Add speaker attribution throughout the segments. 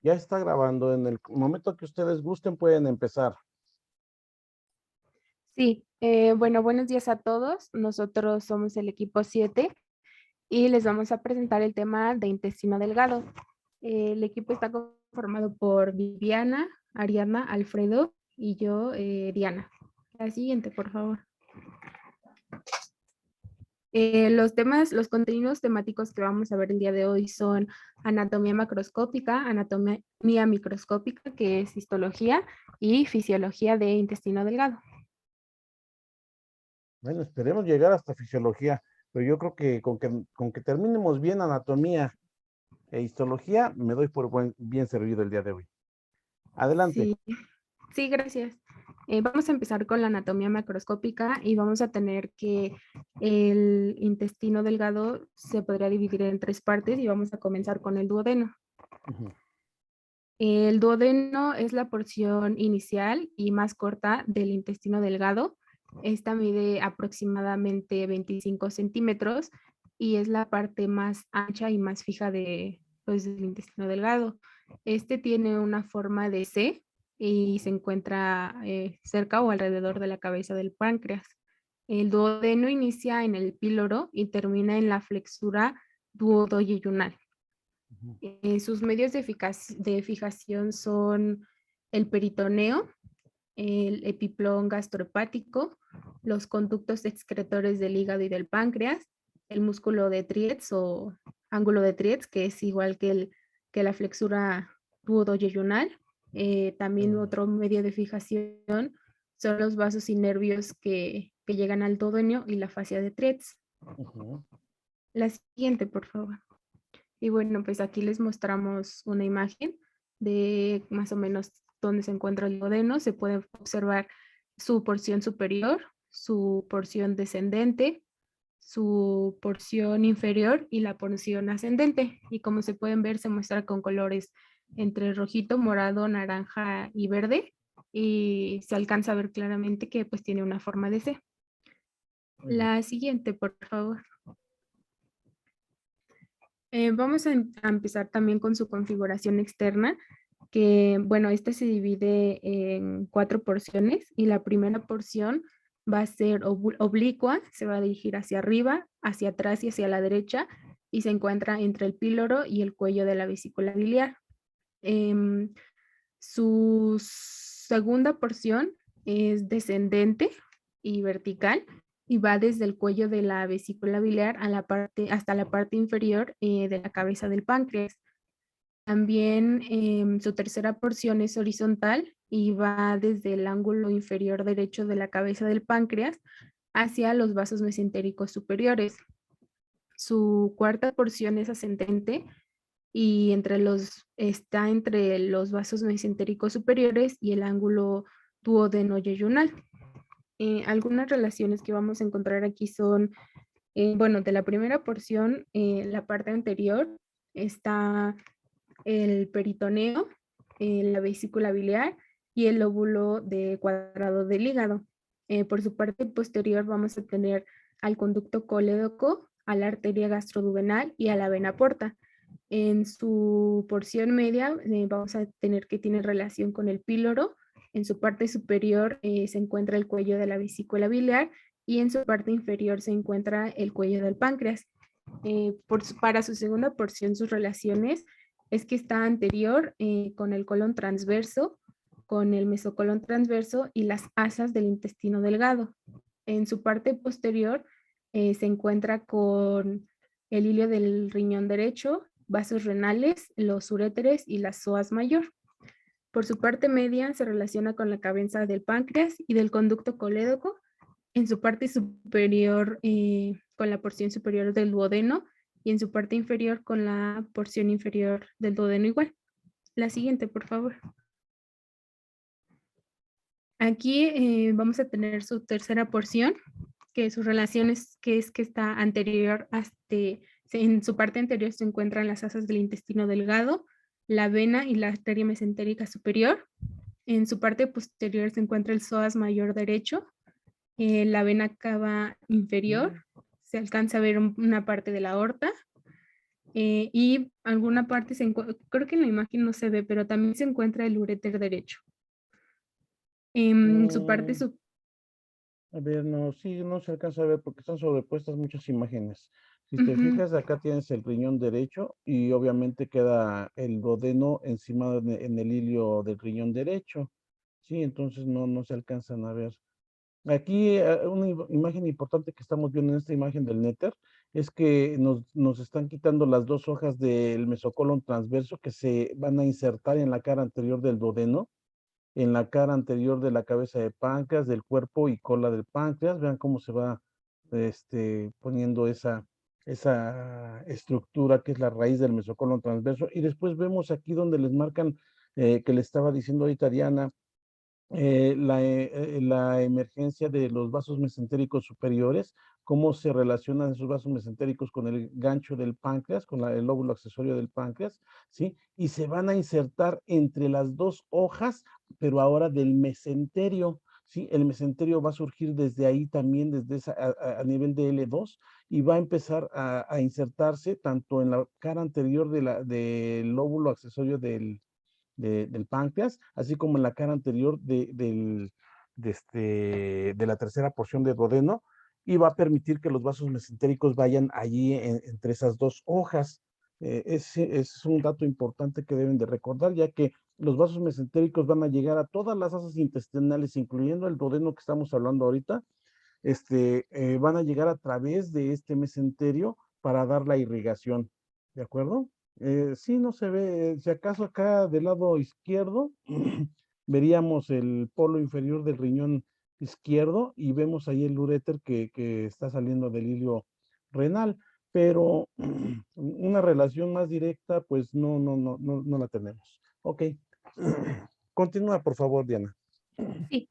Speaker 1: Ya está grabando. En el momento que ustedes gusten, pueden empezar.
Speaker 2: Sí, bueno, buenos días a todos. Nosotros somos el equipo 7 y les vamos a presentar el tema de intestino delgado. El equipo está conformado por Viviana, Ariadna, Alfredo y yo, Diana. La siguiente, por favor. Los contenidos temáticos que vamos a ver el día de hoy son anatomía macroscópica, anatomía microscópica, que es histología, y fisiología de intestino delgado.
Speaker 1: Bueno, esperemos llegar hasta fisiología, pero yo creo que con que terminemos bien anatomía e histología, me doy por bien servido el día de hoy. Adelante.
Speaker 2: Sí. Sí, gracias. Vamos a empezar con la anatomía macroscópica y vamos a tener que el intestino delgado se podría dividir en tres partes y vamos a comenzar con el duodeno.
Speaker 1: Ujú.
Speaker 2: El duodeno es la porción inicial y más corta del intestino delgado. Esta mide aproximadamente 25 centímetros y es la parte más ancha y más fija pues, del intestino delgado. Este tiene una forma de C y se encuentra cerca o alrededor de la cabeza del páncreas. El duodeno inicia en el píloro y termina en la flexura duodoyeyunal.
Speaker 1: Ujú.
Speaker 2: Sus medios de fijación son el peritoneo, el epiplón gastrohepático, los conductos excretores del hígado y del páncreas, el músculo de Triets o ángulo de Triets, que es igual que la flexura duodoyeyunal. También otro medio de fijación son los vasos y nervios que llegan al duodeno y la fascia de Triets.
Speaker 1: Ujú.
Speaker 2: La siguiente, por favor. Y bueno, pues aquí les mostramos una imagen de más o menos dónde se encuentra el duodeno. Se puede observar su porción superior, su porción descendente, su porción inferior y la porción ascendente. Y como se pueden ver, se muestra con colores entre rojito, morado, naranja y verde. Y se alcanza a ver claramente que pues tiene una forma de C.
Speaker 1: Muy bien.
Speaker 2: La siguiente, por favor. Vamos a empezar también con su configuración externa, que bueno, esta se divide en 4 porciones y la primera porción va a ser oblicua, se va a dirigir hacia arriba, hacia atrás y hacia la derecha y se encuentra entre el píloro y el cuello de la vesícula biliar. Em, Su segunda porción es descendente y vertical y va desde el cuello de la vesícula biliar hasta la parte inferior de la cabeza del páncreas. También su tercera porción es horizontal y va desde el ángulo inferior derecho de la cabeza del páncreas hacia los vasos mesentéricos superiores. Su cuarta porción es ascendente y está entre los vasos mesentéricos superiores y el ángulo duodeno-yeyunal. Algunas relaciones que vamos a encontrar aquí son, bueno, de la primera porción, la parte anterior está el peritoneo, la vesícula biliar y el lóbulo de cuadrado del hígado. Por su parte posterior vamos a tener al conducto colédoco, a la arteria gastroduodenal y a la vena porta. En su porción media vamos a tener que tiene relación con el píloro. En su parte superior se encuentra el cuello de la vesícula biliar y en su parte inferior se encuentra el cuello del páncreas. Para su segunda porción, sus relaciones es que está anterior con el colon transverso, con el mesocolon transverso y las asas del intestino delgado. En su parte posterior se encuentra con el hilio del riñón derecho, vasos renales, los uréteres y la psoas mayor. Por su parte media se relaciona con la cabeza del páncreas y del conducto colédoco. En su parte superior con la porción superior del duodeno y en su parte inferior con la porción inferior del duodeno igual. La siguiente, por favor. Aquí vamos a tener su tercera porción, que sus relaciones, que es que está anterior en su parte anterior se encuentran las asas del intestino delgado, la vena y la arteria mesentérica superior. En su parte posterior se encuentra el psoas mayor derecho, la vena cava inferior, se alcanza a ver una parte de la aorta Y alguna parte creo que en la imagen no se ve, pero también se encuentra el uréter derecho. En su parte
Speaker 1: Mm, a ver, no, sí, no se alcanza a ver porque están sobrepuestas muchas imágenes. Si te
Speaker 2: ujú,
Speaker 1: fijas, acá tienes el riñón derecho y obviamente queda el duodeno encima en el hilio del riñón derecho. Sí, entonces no se alcanzan a ver. Aquí una imagen importante que estamos viendo en esta imagen del néter es que nos están quitando las dos hojas del mesocolon transverso que se van a insertar en la cara anterior del duodeno, en la cara anterior de la cabeza de páncreas, del cuerpo y cola del páncreas. Vean cómo se va poniendo esa estructura que es la raíz del mesocolon transverso. Y después vemos aquí donde les marcan, que le estaba diciendo ahorita Diana, la emergencia de los vasos mesentéricos superiores, cómo se relacionan esos vasos mesentéricos con el gancho del páncreas, con el lóbulo accesorio del páncreas, ¿sí? Y se van a insertar entre las dos hojas, pero ahora del mesenterio, ¿sí? El mesenterio va a surgir desde ahí también, desde a nivel de L2, y va a empezar a insertarse tanto en la cara anterior del lóbulo accesorio del páncreas, así como en la cara anterior de la tercera porción de duodeno, y va a permitir que los vasos mesentéricos vayan allí entre esas dos hojas. Es un dato importante que deben de recordar, ya que los vasos mesentéricos van a llegar a todas las asas intestinales, incluyendo el duodeno que estamos hablando ahorita, van a llegar a través de este mesenterio para dar la irrigación, ¿de acuerdo? Sí, no se ve, si acaso acá del lado izquierdo, veríamos el polo inferior del riñón izquierdo y vemos ahí el uréter que está saliendo del hilio renal, pero una relación más directa, pues no la tenemos. Ok. Continúa, por favor, Diana.
Speaker 2: sí.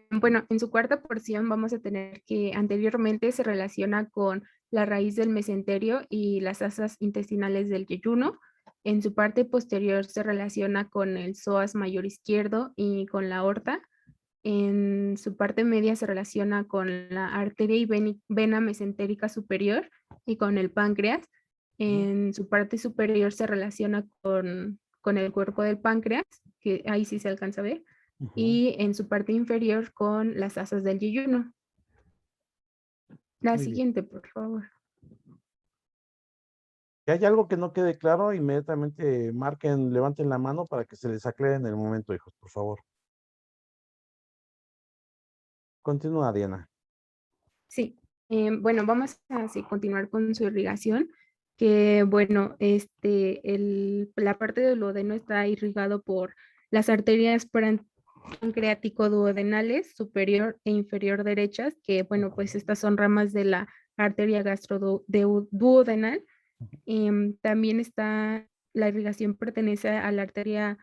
Speaker 2: Bueno, en su cuarta porción vamos a tener que anteriormente se relaciona con la raíz del mesenterio y las asas intestinales del yeyuno. En su parte posterior se relaciona con el psoas mayor izquierdo y con la aorta. En su parte media se relaciona con la arteria y vena mesentérica superior y con el páncreas. En su parte superior se relaciona con el cuerpo del páncreas, que ahí sí se alcanza a ver,
Speaker 1: Ujú.
Speaker 2: y en su parte inferior con las asas del yeyuno. La
Speaker 1: Muy bien.
Speaker 2: siguiente, por favor.
Speaker 1: Si hay algo que no quede claro, inmediatamente marquen, levanten la mano para que se les aclare en el momento, hijos, por favor. Continúa, Diana.
Speaker 2: Sí, bueno, vamos a continuar con su irrigación, que bueno, la parte del duodeno está irrigado por las arterias pancreático-duodenales superior e inferior derechas, que bueno, pues estas son ramas de la arteria gastroduodenal. También está, la irrigación pertenece a la arteria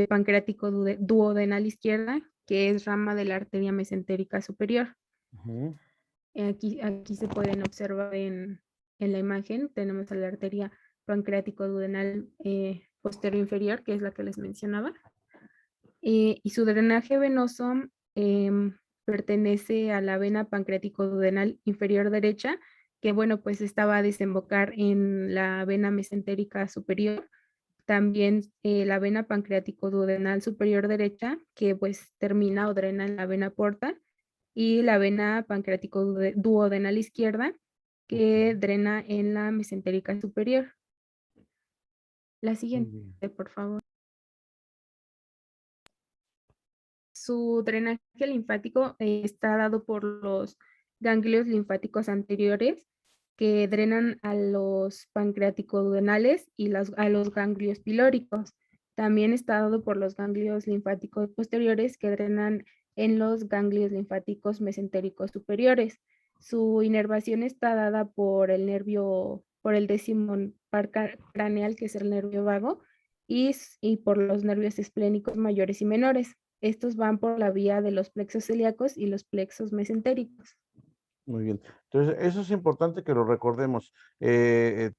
Speaker 2: pancreático-duodenal izquierda, que es rama de la arteria mesentérica superior.
Speaker 1: Ujú.
Speaker 2: Aquí se pueden observar en la imagen, tenemos a la arteria pancreático-duodenal posterior inferior, que es la que les mencionaba, y su drenaje venoso pertenece a la vena pancreático-duodenal inferior derecha, que bueno, pues esta va a desembocar en la vena mesentérica superior. También la vena pancreático-duodenal superior derecha, que pues termina o drena en la vena porta, y la vena pancreático-duodenal izquierda, que drena en la mesentérica superior. La
Speaker 1: Muy
Speaker 2: siguiente,
Speaker 1: bien.
Speaker 2: por favor. Su drenaje linfático está dado por los ganglios linfáticos anteriores que drenan a los pancreático-duodenales y a los ganglios pilóricos. También está dado por los ganglios linfáticos posteriores que drenan en los ganglios linfáticos mesentéricos superiores. Su inervación está dada por el nervio, por el décimo par craneal, que es el nervio vago, y por los nervios esplénicos mayores y menores. Estos van por la vía de los plexos celíacos y los plexos mesentéricos.
Speaker 1: Muy bien. Entonces, eso es importante que lo recordemos.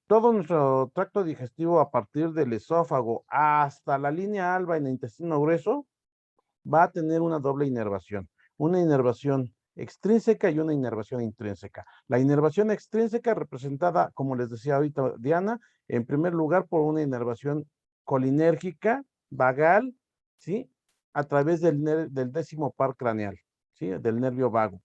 Speaker 1: Todo nuestro tracto digestivo, a partir del esófago hasta la línea alba en el intestino grueso, va a tener una doble inervación. Una inervación extrínseca y una inervación intrínseca. La inervación extrínseca representada, como les decía ahorita Diana, en primer lugar por una inervación colinérgica, vagal, ¿sí? A través del décimo par craneal, ¿sí? Del nervio vago.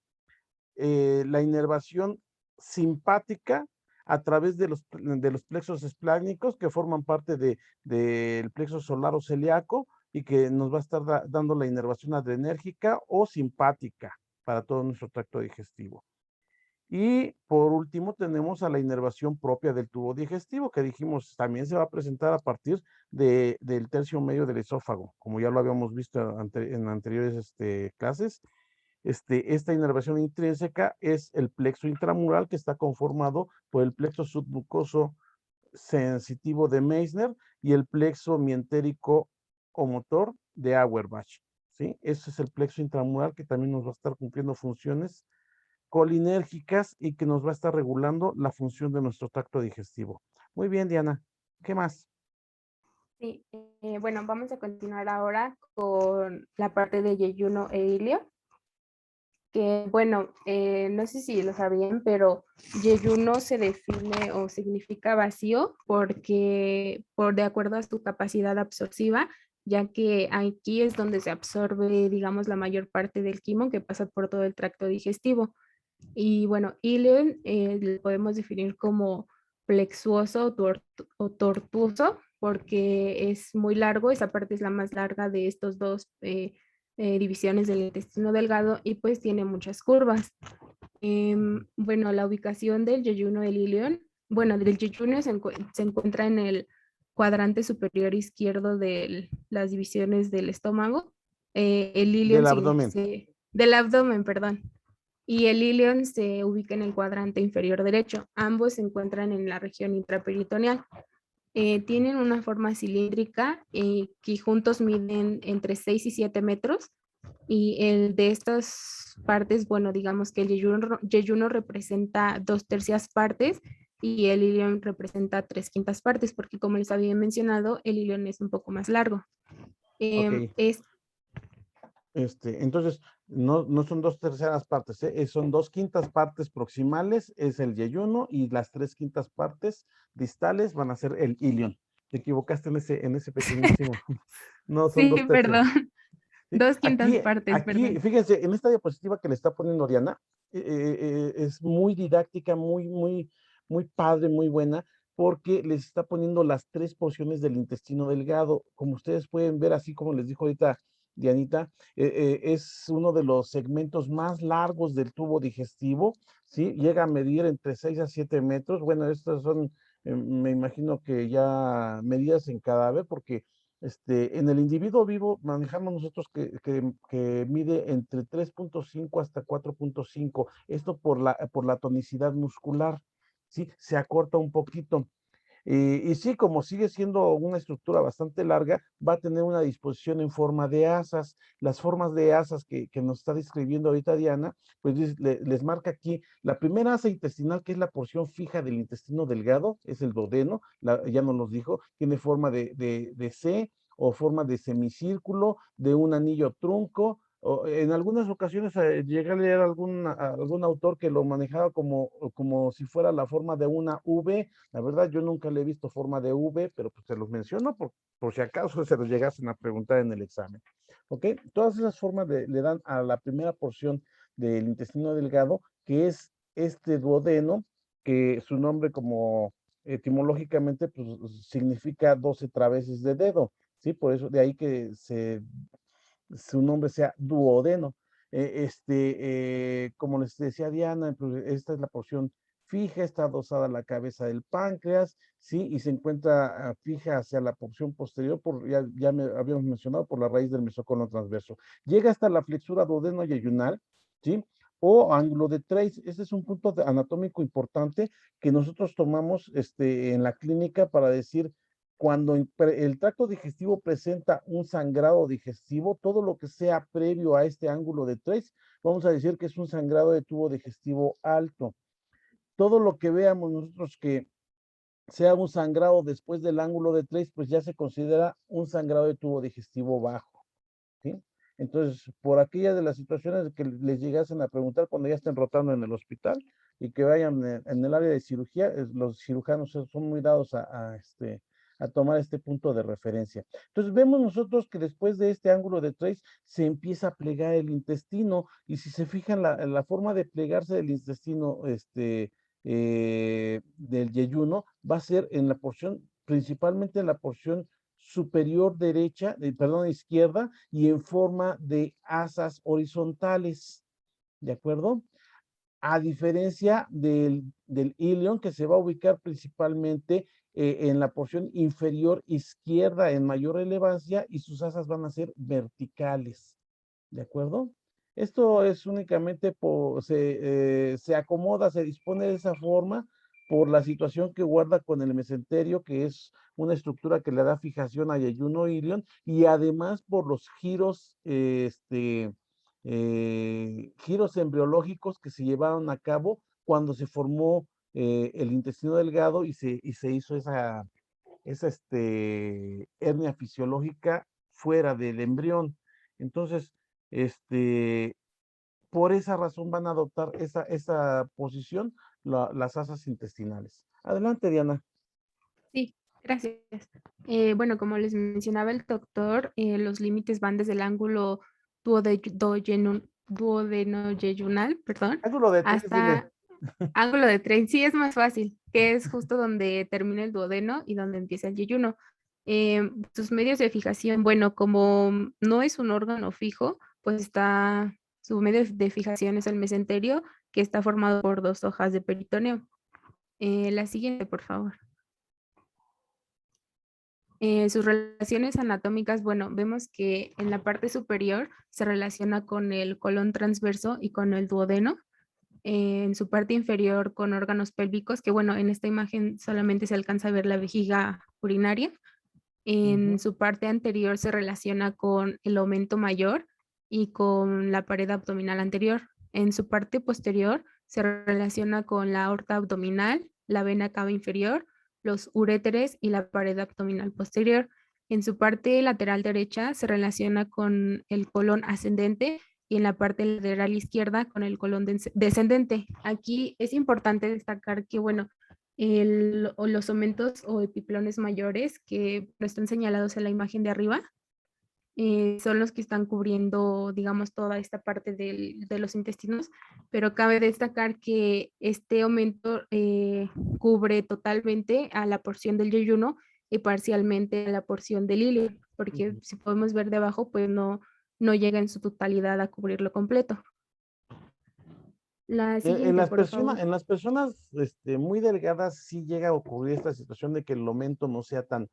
Speaker 1: La inervación simpática a través de los plexos esplácnicos que forman parte del plexo solar o celíaco y que nos va a estar dando la inervación adrenérgica o simpática para todo nuestro tracto digestivo. Y por último tenemos a la inervación propia del tubo digestivo, que dijimos también se va a presentar a partir del tercio medio del esófago, como ya lo habíamos visto en anteriores clases. Esta inervación intrínseca es el plexo intramural que está conformado por el plexo submucoso sensitivo de Meissner y el plexo mientérico o motor de Auerbach, ¿sí? Ese es el plexo intramural que también nos va a estar cumpliendo funciones colinérgicas y que nos va a estar regulando la función de nuestro tracto digestivo. Muy bien, Diana. ¿Qué más?
Speaker 2: Sí, bueno, vamos a continuar ahora con la parte de yeyuno e ilio, que bueno, no sé si lo sabían, pero yeyuno se define o significa vacío porque de acuerdo a su capacidad absortiva, ya que aquí es donde se absorbe, digamos, la mayor parte del quimo que pasa por todo el tracto digestivo. Y bueno, ilion lo podemos definir como plexuoso o tortuoso porque es muy largo, esa parte es la más larga de estos dos divisiones del intestino delgado y pues tiene muchas curvas. Bueno, la ubicación del yeyuno del ilion, bueno, del yeyuno se encuentra en el cuadrante superior izquierdo de las divisiones del estómago. El ilion
Speaker 1: Del abdomen.
Speaker 2: del abdomen, perdón, y el ilion se ubica en el cuadrante inferior derecho. Ambos se encuentran en la región intraperitoneal. Tienen una forma cilíndrica que juntos miden entre 6 y 7 metros. Y el de estas partes, bueno, digamos que el yeyuno representa 2/3 partes y el ilion representa 3/5 partes, porque como les había mencionado, el ilion es un poco más largo.
Speaker 1: Ok.
Speaker 2: Es
Speaker 1: Entonces, no son 2/3 partes, ¿eh? Son 2/5 partes proximales, es el yeyuno, y las 3/5 partes distales van a ser el ilion. Te equivocaste en ese pequeñísimo. No, son
Speaker 2: Sí,
Speaker 1: 2/3.
Speaker 2: perdón,
Speaker 1: ¿Sí?
Speaker 2: 2/5 partes,
Speaker 1: Aquí,
Speaker 2: perdón.
Speaker 1: fíjense, en esta diapositiva que le está poniendo Diana, es muy didáctica, muy padre, muy buena, porque les está poniendo las 3 porciones del intestino delgado. Como ustedes pueden ver, así como les dijo ahorita Dianita, es uno de los segmentos más largos del tubo digestivo, ¿sí? Llega a medir entre 6 a 7 metros. Bueno, estas son, me imagino que ya medidas en cadáver, porque en el individuo vivo manejamos nosotros que mide entre 3.5 hasta 4.5. Esto por la tonicidad muscular, ¿sí? Se acorta un poquito. Y sí, como sigue siendo una estructura bastante larga, va a tener una disposición en forma de asas. Las formas de asas que nos está describiendo ahorita Diana, pues les marca aquí la primera asa intestinal, que es la porción fija del intestino delgado, es el duodeno, ya nos los dijo, tiene forma de C o forma de semicírculo, de un anillo trunco. En algunas ocasiones llegué a leer algún autor que lo manejaba como si fuera la forma de una V. La verdad, yo nunca le he visto forma de V, pero pues se los menciono por si acaso se los llegasen a preguntar en el examen. ¿Ok? Todas esas formas le dan a la primera porción del intestino delgado, que es este duodeno, que su nombre como etimológicamente pues, significa 12 traveses de dedo, ¿sí? Por eso de ahí que su nombre sea duodeno. Como les decía Diana, pues, esta es la porción fija, está adosada a la cabeza del páncreas, ¿sí? Y se encuentra fija hacia la porción posterior, ya habíamos mencionado, por la raíz del mesocolon transverso. Llega hasta la flexura duodeno-yeyunal, ¿sí? O ángulo de Treitz. Este es un punto anatómico importante que nosotros tomamos en la clínica para decir cuando el tracto digestivo presenta un sangrado digestivo, todo lo que sea previo a este ángulo de Treitz, vamos a decir que es un sangrado de tubo digestivo alto. Todo lo que veamos nosotros que sea un sangrado después del ángulo de Treitz, pues ya se considera un sangrado de tubo digestivo bajo, ¿sí? Entonces, por aquella de las situaciones que les llegasen a preguntar cuando ya estén rotando en el hospital y que vayan en el área de cirugía, los cirujanos son muy dados a tomar este punto de referencia. Entonces, vemos nosotros que después de este ángulo de trace se empieza a plegar el intestino, y si se fijan la forma de plegarse del intestino del yeyuno va a ser en la porción, principalmente en la porción superior derecha, perdón, izquierda, y en forma de asas horizontales, ¿de acuerdo? A diferencia del ilion, que se va a ubicar principalmente en la porción inferior izquierda en mayor relevancia, y sus asas van a ser verticales, ¿de acuerdo? Esto es únicamente se acomoda, se dispone de esa forma por la situación que guarda con el mesenterio, que es una estructura que le da fijación a yeyuno ilion, y además por los giros embriológicos que se llevaron a cabo cuando se formó el intestino delgado y se hizo esa hernia fisiológica fuera del embrión. Entonces, este, por esa razón van a adoptar esa posición las asas intestinales. Adelante, Diana.
Speaker 2: Sí, gracias. Bueno, como les mencionaba el doctor, los límites van desde el ángulo duodenoyeyunal, perdón,
Speaker 1: Ángulo de tres, dile.
Speaker 2: hasta ángulo de 3. Sí, es más fácil, que es justo donde termina el duodeno y donde empieza el yeyuno. Sus medios de fijación, bueno, como no es un órgano fijo, pues su medio de fijación es el mesenterio, que está formado por 2 hojas de peritoneo. La siguiente, por favor. Sus relaciones anatómicas, bueno, vemos que en la parte superior se relaciona con el colon transverso y con el duodeno. En su parte inferior con órganos pélvicos, que bueno, en esta imagen solamente se alcanza a ver la vejiga urinaria. En su parte anterior se relaciona con el aumento mayor y con la pared abdominal anterior. En su parte posterior se relaciona con la aorta abdominal, la vena cava inferior, los uréteres y la pared abdominal posterior. En su parte lateral derecha se relaciona con el colon ascendente y en la parte lateral izquierda con el colon descendente. Aquí es importante destacar que, bueno, los omentos o epiplones mayores que no están señalados en la imagen de arriba, son los que están cubriendo, digamos, toda esta parte de los intestinos, pero cabe destacar que este aumento cubre totalmente a la porción del yeyuno y parcialmente a la porción del ilio, porque si podemos ver de abajo, pues no llega en su totalidad a cubrirlo completo. La siguiente, por favor.
Speaker 1: En las personas muy delgadas sí llega a ocurrir esta situación de que el aumento no sea tan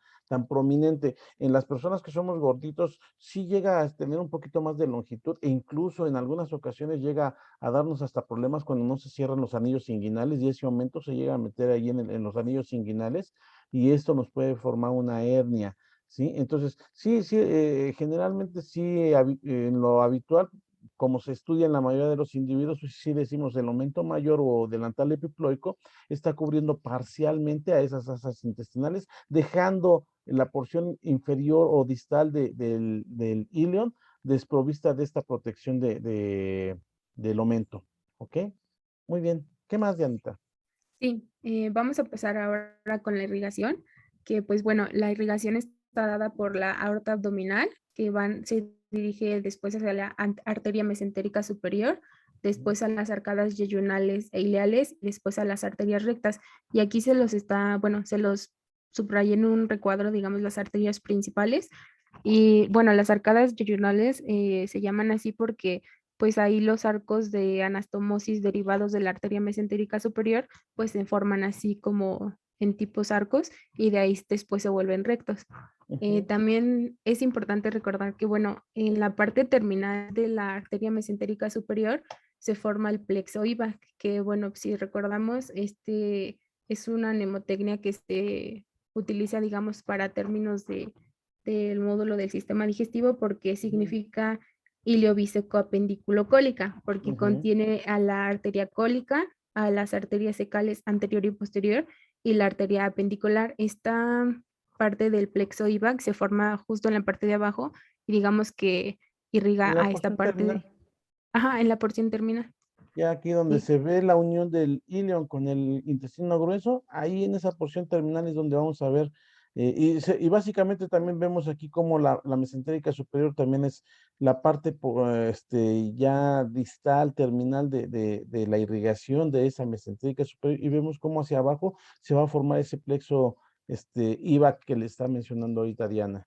Speaker 1: prominente. En las personas que somos gorditos sí llega a tener un poquito más de longitud, e incluso en algunas ocasiones llega a darnos hasta problemas cuando no se cierran los anillos inguinales, y ese aumento se llega a meter ahí en los anillos inguinales, y esto nos puede formar una hernia. ¿Sí? Entonces, sí, sí, generalmente sí, en lo habitual, como se estudia en la mayoría de los individuos, pues sí decimos el aumento mayor o delantal epiploico está cubriendo parcialmente a esas asas intestinales, dejando la porción inferior o distal del ilion desprovista de esta protección del aumento. ¿Ok? Muy bien. ¿Qué más, Dianita?
Speaker 2: Sí, vamos a empezar ahora con la irrigación, que pues bueno, la irrigación está dada por la aorta abdominal, se dirige después hacia la arteria mesentérica superior, después a las arcadas yeyunales e ileales, después a las arterias rectas. Y aquí se los subrayé en un recuadro, digamos, las arterias principales. Y bueno, las arcadas yeyunales se llaman así porque pues ahí los arcos de anastomosis derivados de la arteria mesentérica superior pues se forman así como en tipos arcos y de ahí después se vuelven rectos. También es importante recordar que, bueno, en la parte terminal de la arteria mesentérica superior se forma el plexo IVA, que, bueno, si recordamos, este es una mnemotecnia que se utiliza, digamos, para términos del módulo del sistema digestivo porque significa iliobisecoapendiculocólica, porque contiene a la arteria cólica, a las arterias secales anterior y posterior y la arteria apendicular. Esta parte del plexo IVA se forma justo en la parte de abajo y digamos que irriga
Speaker 1: En la
Speaker 2: a esta
Speaker 1: porción
Speaker 2: parte
Speaker 1: terminal,
Speaker 2: de, ajá, en la porción terminal.
Speaker 1: ya aquí donde
Speaker 2: Sí,
Speaker 1: se ve la unión del ilion con el intestino grueso, ahí en esa porción terminal es donde vamos a ver, y básicamente también vemos aquí como la mesentérica superior también es la parte ya distal, terminal de la irrigación de esa mesentérica superior, y vemos cómo hacia abajo se va a formar ese plexo IVA que le está mencionando ahorita Diana.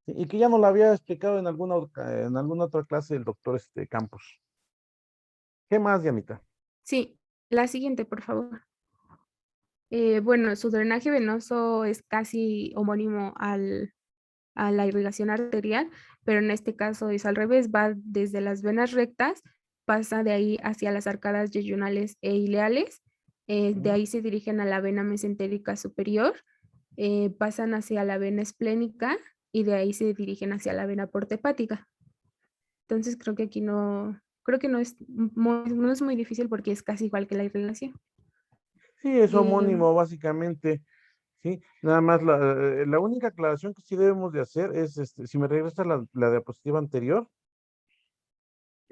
Speaker 1: Y que ya nos lo había explicado en alguna otra clase el doctor Campos. ¿Qué más, Dianita?
Speaker 2: sí, la siguiente, por favor. Bueno, su drenaje venoso es casi homónimo a la irrigación arterial, pero en este caso es al revés, va desde las venas rectas, pasa de ahí hacia las arcadas yeyunales e ileales, de
Speaker 1: Ujú.
Speaker 2: ahí se dirigen a la vena mesentérica superior, pasan hacia la vena esplénica y de ahí se dirigen hacia la vena porta hepática. Entonces creo que aquí creo que no es muy difícil porque es casi igual que la irrigación.
Speaker 1: Sí, es
Speaker 2: Eh,
Speaker 1: homónimo, básicamente. Sí, nada más la única aclaración que sí debemos de hacer es, si me regresa la diapositiva anterior,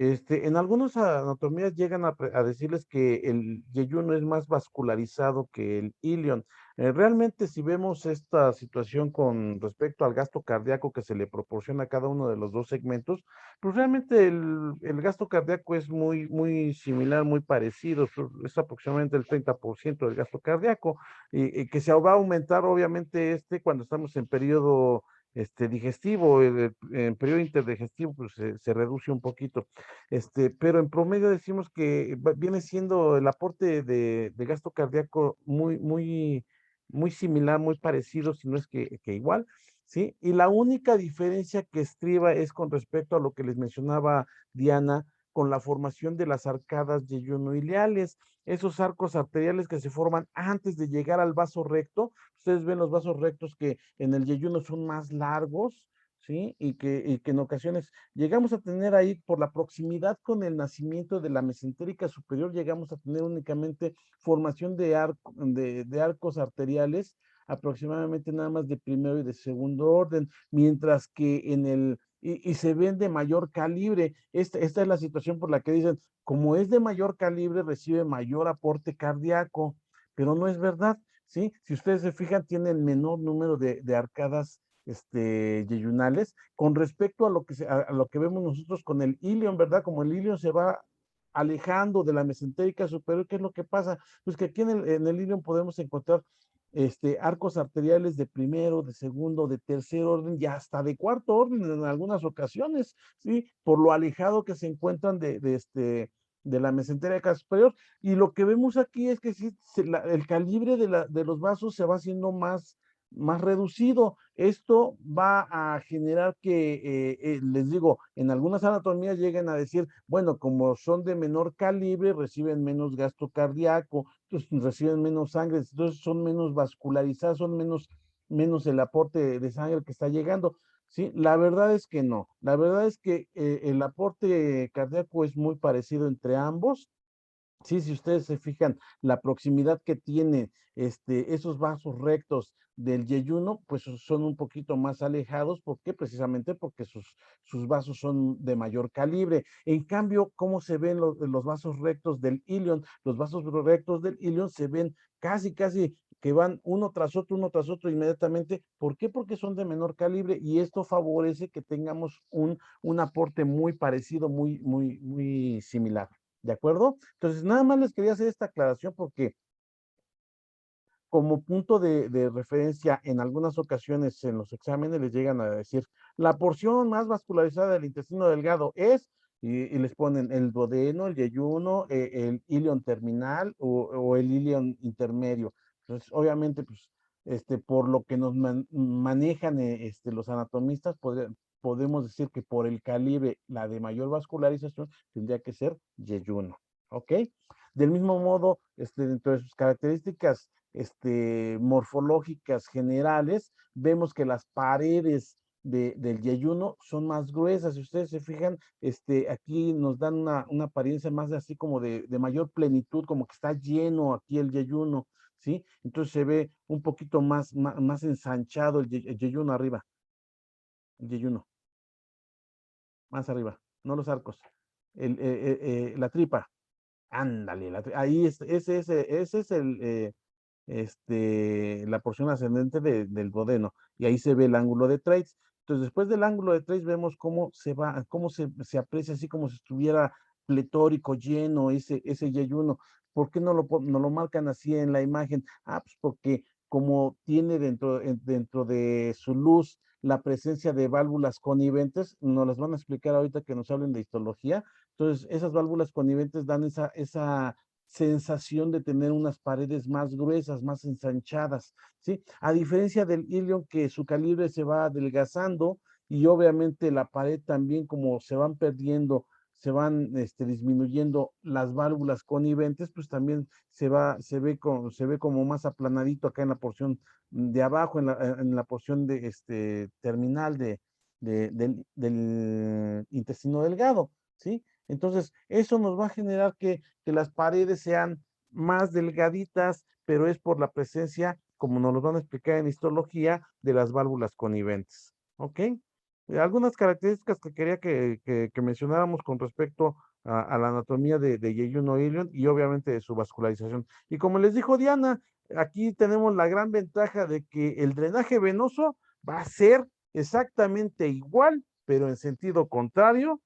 Speaker 1: en algunas anatomías llegan a decirles que el yeyuno es más vascularizado que el ilion. Realmente, si vemos esta situación con respecto al gasto cardíaco que se le proporciona a cada uno de los dos segmentos, pues realmente el gasto cardíaco es muy similar, muy parecido, es aproximadamente el 30% del gasto cardíaco, y que se va a aumentar obviamente cuando estamos en periodo digestivo, en periodo interdigestivo, pues se reduce un poquito. Pero en promedio decimos que viene siendo el aporte de gasto cardíaco muy similar, muy parecido, si no es que igual, ¿sí? Y la única diferencia que estriba es con respecto a lo que les mencionaba Diana, con la formación de las arcadas yeyunoileales, esos arcos arteriales que se forman antes de llegar al vaso recto. Ustedes ven los vasos rectos que en el yeyuno son más largos, ¿sí? Y que en ocasiones llegamos a tener ahí, por la proximidad con el nacimiento de la mesentérica superior, llegamos a tener únicamente formación de arcos arteriales, aproximadamente nada más de primero y de segundo orden, mientras que y se ven de mayor calibre. Esta es la situación por la que dicen, como es de mayor calibre, recibe mayor aporte cardíaco, pero no es verdad, ¿sí? Si ustedes se fijan, tiene el menor número de arcadas yeyunales con respecto a lo que vemos nosotros con el ilion, ¿verdad? Como el ilion se va alejando de la mesentérica superior, ¿qué es lo que pasa? Pues que aquí en el ilion podemos encontrar arcos arteriales de primero, de segundo, de tercer orden y hasta de cuarto orden en algunas ocasiones, ¿sí? Por lo alejado que se encuentran de la mesentérica superior. Y lo que vemos aquí es que sí, el calibre de los vasos se va haciendo más reducido. Esto va a generar que, les digo, en algunas anatomías lleguen a decir, bueno, como son de menor calibre, reciben menos gasto cardíaco, entonces reciben menos sangre, entonces son menos vascularizadas, son menos el aporte de sangre que está llegando. Sí, la verdad es que no. La verdad es que el aporte cardíaco es muy parecido entre ambos. Sí, si ustedes se fijan, la proximidad que tiene esos vasos rectos del yeyuno, pues son un poquito más alejados. ¿Por qué? Precisamente porque sus vasos son de mayor calibre. En cambio, ¿cómo se ven los vasos rectos del ilion? Los vasos rectos del ilion se ven casi que van uno tras otro inmediatamente. ¿Por qué? Porque son de menor calibre y esto favorece que tengamos un aporte muy parecido, muy similar. ¿De acuerdo? Entonces, nada más les quería hacer esta aclaración porque como punto de referencia, en algunas ocasiones en los exámenes les llegan a decir, la porción más vascularizada del intestino delgado es, y les ponen el duodeno, el yeyuno, el ilion terminal o el ilion intermedio. Entonces, obviamente, pues, por lo que nos manejan los anatomistas, podemos decir que por el calibre, la de mayor vascularización tendría que ser yeyuno, ¿ok? Del mismo modo, dentro de sus características morfológicas generales, vemos que las paredes del yeyuno son más gruesas. Si ustedes se fijan, aquí nos dan una apariencia más así como de mayor plenitud, como que está lleno aquí el yeyuno, ¿sí? Entonces se ve un poquito más ensanchado el yeyuno arriba, el yeyuno. más arriba, no los arcos, la tripa, ándale, ahí ese es la porción ascendente del duodeno, y ahí se ve el ángulo de trace. Entonces, después del ángulo de trace vemos cómo se aprecia así como si estuviera pletórico, lleno, ese yeyuno. ¿Por qué no lo marcan así en la imagen? Ah, pues porque como tiene dentro de su luz la presencia de válvulas coniventes, nos las van a explicar ahorita que nos hablen de histología. Entonces, esas válvulas coniventes dan esa sensación de tener unas paredes más gruesas, más ensanchadas, ¿sí? A diferencia del ilion, que su calibre se va adelgazando y obviamente la pared también, como se van perdiendo, se van disminuyendo las válvulas coniventes, pues también se ve como más aplanadito acá en la porción de abajo, en la porción terminal del intestino delgado, ¿sí? Entonces, eso nos va a generar que las paredes sean más delgaditas, pero es por la presencia, como nos lo van a explicar en histología, de las válvulas coniventes. ¿Ok? Algunas características que quería que mencionáramos con respecto a la anatomía de yeyuno ilion y obviamente de su vascularización. Y como les dijo Diana, aquí tenemos la gran ventaja de que el drenaje venoso va a ser exactamente igual, pero en sentido contrario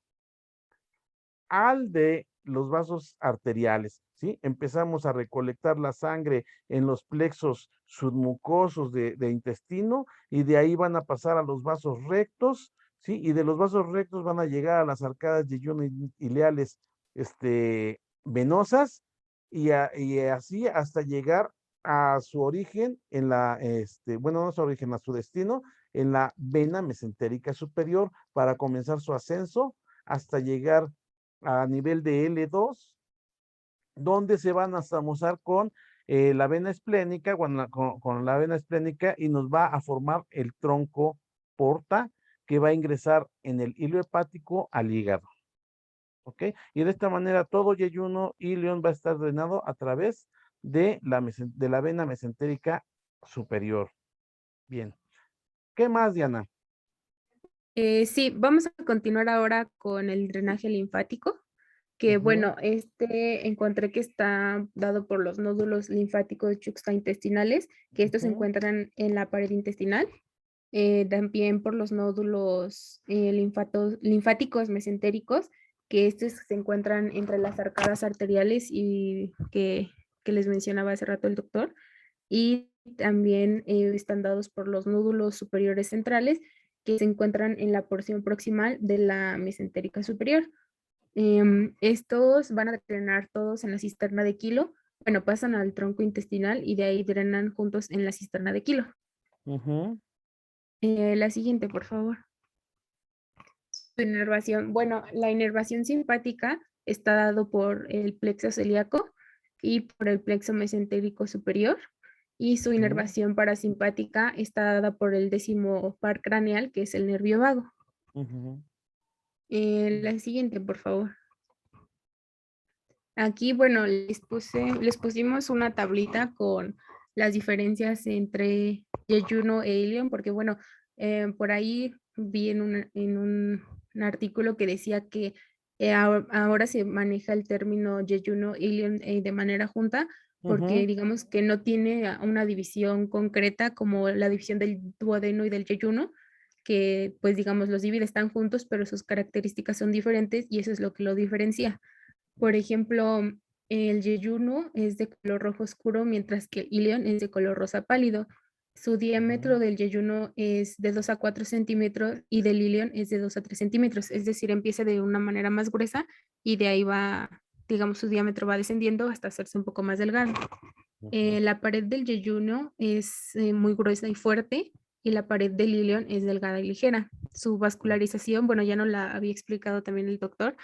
Speaker 1: al de los vasos arteriales, ¿sí? Empezamos a recolectar la sangre en los plexos submucosos de intestino y de ahí van a pasar a los vasos rectos, ¿sí? Y de los vasos rectos van a llegar a las arcadas ileales, venosas y así hasta llegar a su origen bueno, no a su origen, a su destino, en la vena mesentérica superior para comenzar su ascenso hasta llegar a nivel de L2, donde se van a samosar con la vena esplénica, con la vena esplénica y nos va a formar el tronco porta que va a ingresar en el hilo hepático al hígado. ¿Ok? Y de esta manera todo yeyuno ilion va a estar drenado a través de la vena mesentérica superior. Bien. ¿Qué más, Diana?
Speaker 2: Sí, vamos a continuar ahora con el drenaje linfático, que
Speaker 1: Ujú,
Speaker 2: bueno, encontré que está dado por los nódulos linfáticos juxtaintestinales, que estos se
Speaker 1: ujú,
Speaker 2: encuentran en la pared intestinal, también por los nódulos linfáticos mesentéricos, que estos se encuentran entre las arcadas arteriales y que les mencionaba hace rato el doctor, y también están dados por los nódulos superiores centrales que se encuentran en la porción proximal de la mesentérica superior. Estos van a drenar todos en la cisterna de Kilo. Bueno, pasan al tronco intestinal y de ahí drenan juntos en la cisterna de Kilo.
Speaker 1: ujú,
Speaker 2: La siguiente, por favor. Su inervación. Bueno, la inervación simpática está dado por el plexo celíaco y por el plexo mesentérico superior. Y su
Speaker 1: ujú,
Speaker 2: inervación parasimpática está dada por el décimo par craneal, que es el nervio vago.
Speaker 1: ujú.
Speaker 2: La siguiente, por favor. Aquí, bueno, les pusimos una tablita con las diferencias entre Yeyuno e Ilion, porque bueno, por ahí vi un artículo que decía que ahora se maneja el término Yeyuno e Ilion de manera junta, porque
Speaker 1: Ujú,
Speaker 2: digamos que no tiene una división concreta como la división del duodeno y del Yeyuno, que pues digamos los divide están juntos, pero sus características son diferentes y eso es lo que lo diferencia. Por ejemplo, el yeyuno es de color rojo oscuro, mientras que el ilion es de color rosa pálido. Su
Speaker 1: ujú.
Speaker 2: diámetro del yeyuno es de 2 a 4 centímetros y del ilion es de 2 a 3 centímetros, es decir, empieza de una manera más gruesa y de ahí va, digamos, su diámetro va descendiendo hasta hacerse un poco más delgado.
Speaker 1: Ujú,
Speaker 2: La pared del yeyuno es muy gruesa y fuerte y la pared del ilion es delgada y ligera. Su
Speaker 1: ujú,
Speaker 2: vascularización, bueno, ya no la había explicado también el doctor,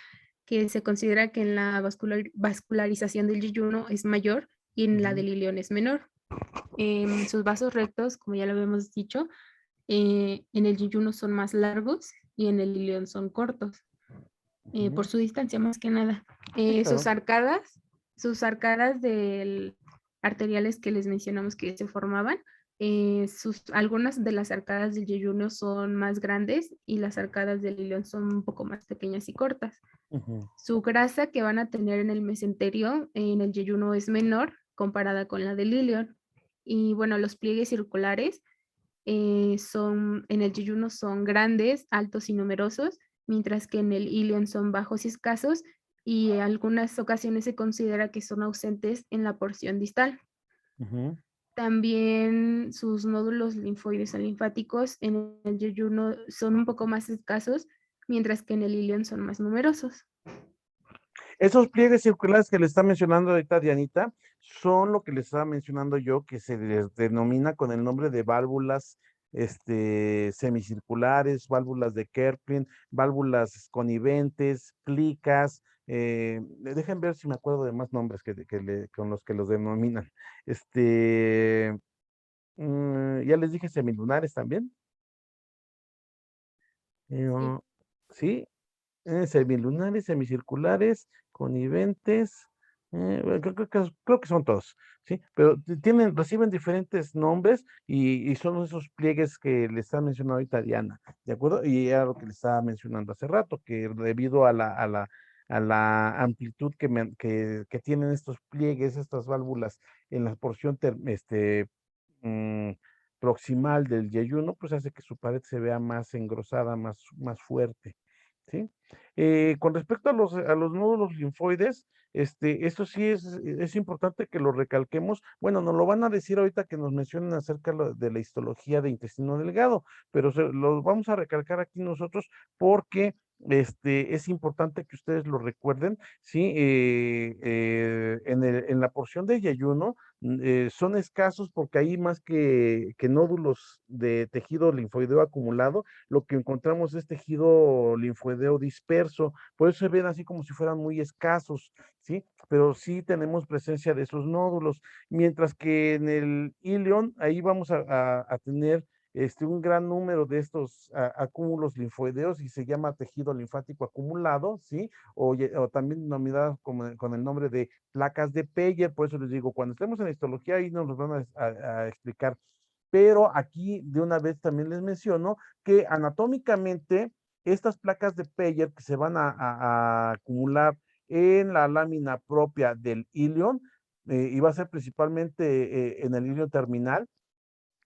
Speaker 2: que se considera que en la vascularización del yeyuno es mayor y en la
Speaker 1: ujú,
Speaker 2: del ilion es menor. Sus vasos rectos, como ya lo habíamos dicho, en el yeyuno son más largos y en el ilion son cortos, por
Speaker 1: ujú.
Speaker 2: su distancia más que nada.
Speaker 1: Sí,
Speaker 2: Eh, sus
Speaker 1: claro.
Speaker 2: arcadas, sus arcadas arteriales que les mencionamos que se formaban, Algunas de las arcadas del yeyuno son más grandes y las arcadas del ilion son un poco más pequeñas y cortas.
Speaker 1: Ujú,
Speaker 2: Su grasa que van a tener en el mesenterio, en el yeyuno es menor comparada con la del ilion. Y bueno, los pliegues circulares en el yeyuno son grandes, altos y numerosos, mientras que en el ilion son bajos y escasos, y en algunas ocasiones se considera que son ausentes en la porción distal.
Speaker 1: ujú.
Speaker 2: También sus nódulos linfoides o linfáticos en el yeyuno son un poco más escasos, mientras que en el ilion son más numerosos.
Speaker 1: Esos pliegues circulares que le está mencionando ahorita Dianita son lo que le estaba mencionando yo, que se les denomina con el nombre de válvulas semicirculares, válvulas de Kerpin, válvulas coniventes, plicas. Dejen ver si me acuerdo de más nombres con los que los denominan. Ya les dije semilunares también.
Speaker 2: Sí.
Speaker 1: Oh, sí, semilunares, semicirculares, coniventes, bueno, creo que son todos, ¿sí? Pero reciben diferentes nombres y son esos pliegues que le está mencionando ahorita Diana, ¿de acuerdo? Y era lo que le estaba mencionando hace rato, que debido a la amplitud que tienen estos pliegues, estas válvulas en la porción mm, proximal del yeyuno, pues hace que su pared se vea más engrosada, más fuerte. ¿Sí? Con respecto a los nódulos linfoides, esto sí es importante que lo recalquemos. Bueno, nos lo van a decir ahorita que nos mencionen acerca de la histología de intestino delgado, pero lo vamos a recalcar aquí nosotros porque es importante que ustedes lo recuerden, ¿sí? En la porción de yeyuno son escasos porque hay más que nódulos de tejido linfoideo acumulado, lo que encontramos es tejido linfoideo disperso, por eso se ven así como si fueran muy escasos, ¿sí? Pero sí tenemos presencia de esos nódulos, mientras que en el ilion, ahí vamos a tener un gran número de estos acúmulos linfoideos y se llama tejido linfático acumulado, ¿sí? O también denominado con el nombre de placas de Peyer, por eso les digo, cuando estemos en la histología ahí nos los van a explicar. Pero aquí de una vez también les menciono que anatómicamente estas placas de Peyer que se van a acumular en la lámina propia del ilion, y va a ser principalmente en el ilion terminal,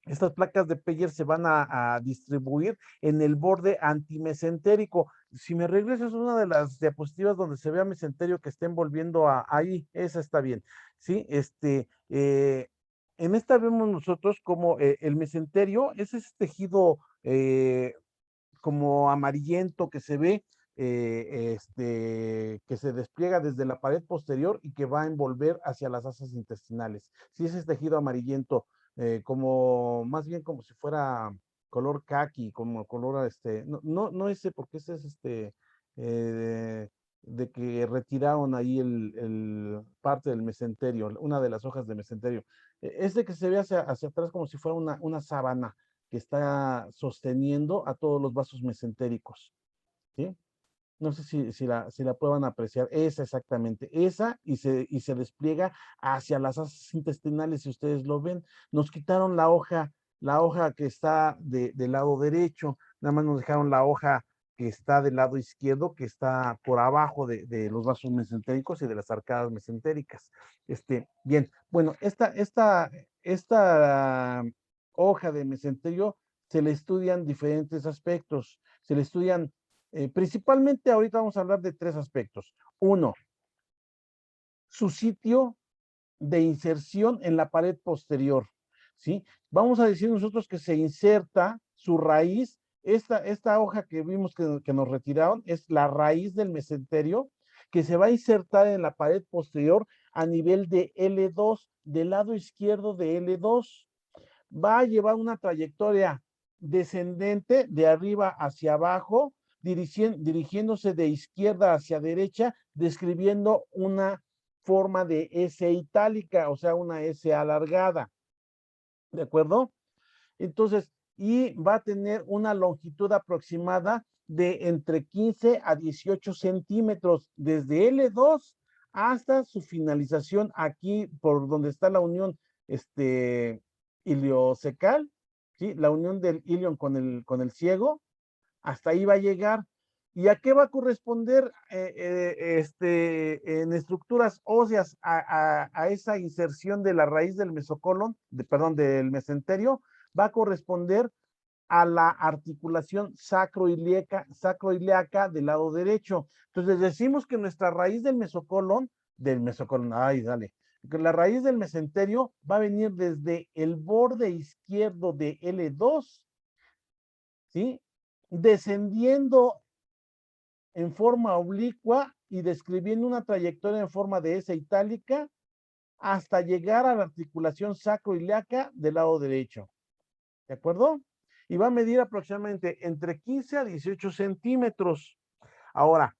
Speaker 1: estas placas de Peyer se van a distribuir en el borde antimesentérico. Si me regresas una de las diapositivas donde se vea mesenterio que estén volviendo ahí, esa está bien. Sí, en esta vemos nosotros como el mesenterio es ese tejido como amarillento que se ve, que se despliega desde la pared posterior y que va a envolver hacia las asas intestinales. Si ese tejido amarillento, como más bien como si fuera color caqui, como color, no ese, porque ese es de que retiraron ahí parte del mesenterio, una de las hojas de mesenterio. Este que se ve hacia atrás como si fuera una sábana que está sosteniendo a todos los vasos mesentéricos, ¿sí? No sé si la puedan apreciar, esa exactamente, esa y se despliega hacia las asas intestinales, si ustedes lo ven. Nos quitaron la hoja que está del lado derecho, nada más nos dejaron la hoja que está del lado izquierdo, que está por abajo de los vasos mesentéricos y de las arcadas mesentéricas. Bien, bueno, esta hoja de mesenterio se le estudian diferentes aspectos, se le estudian principalmente ahorita vamos a hablar de tres aspectos. Uno, su sitio de inserción en la pared posterior, ¿sí? Vamos a decir nosotros que se inserta su raíz, esta hoja que vimos que nos retiraron es la raíz del mesenterio que se va a insertar en la pared posterior a nivel de L2, del lado izquierdo de L2. Va a llevar una trayectoria descendente de arriba hacia abajo, dirigiéndose de izquierda hacia derecha, describiendo una forma de S itálica, o sea, una S alargada. ¿De acuerdo? Entonces, y va a tener una longitud aproximada de entre 15 a 18 centímetros desde L2 hasta su finalización aquí por donde está la unión iliocecal, ¿sí? La unión del ilion con el ciego, hasta ahí va a llegar. ¿Y a qué va a corresponder en estructuras óseas a esa inserción de la raíz del mesocolon, perdón, del mesenterio? Va a corresponder a la articulación sacroiliaca del lado derecho. Entonces decimos que nuestra raíz del mesocolon, ay, dale, que la raíz del mesenterio va a venir desde el borde izquierdo de L2, ¿sí? Descendiendo en forma oblicua y describiendo una trayectoria en forma de S itálica hasta llegar a la articulación sacroiliaca del lado derecho. ¿De acuerdo? Y va a medir aproximadamente entre 15 a 18 centímetros. Ahora,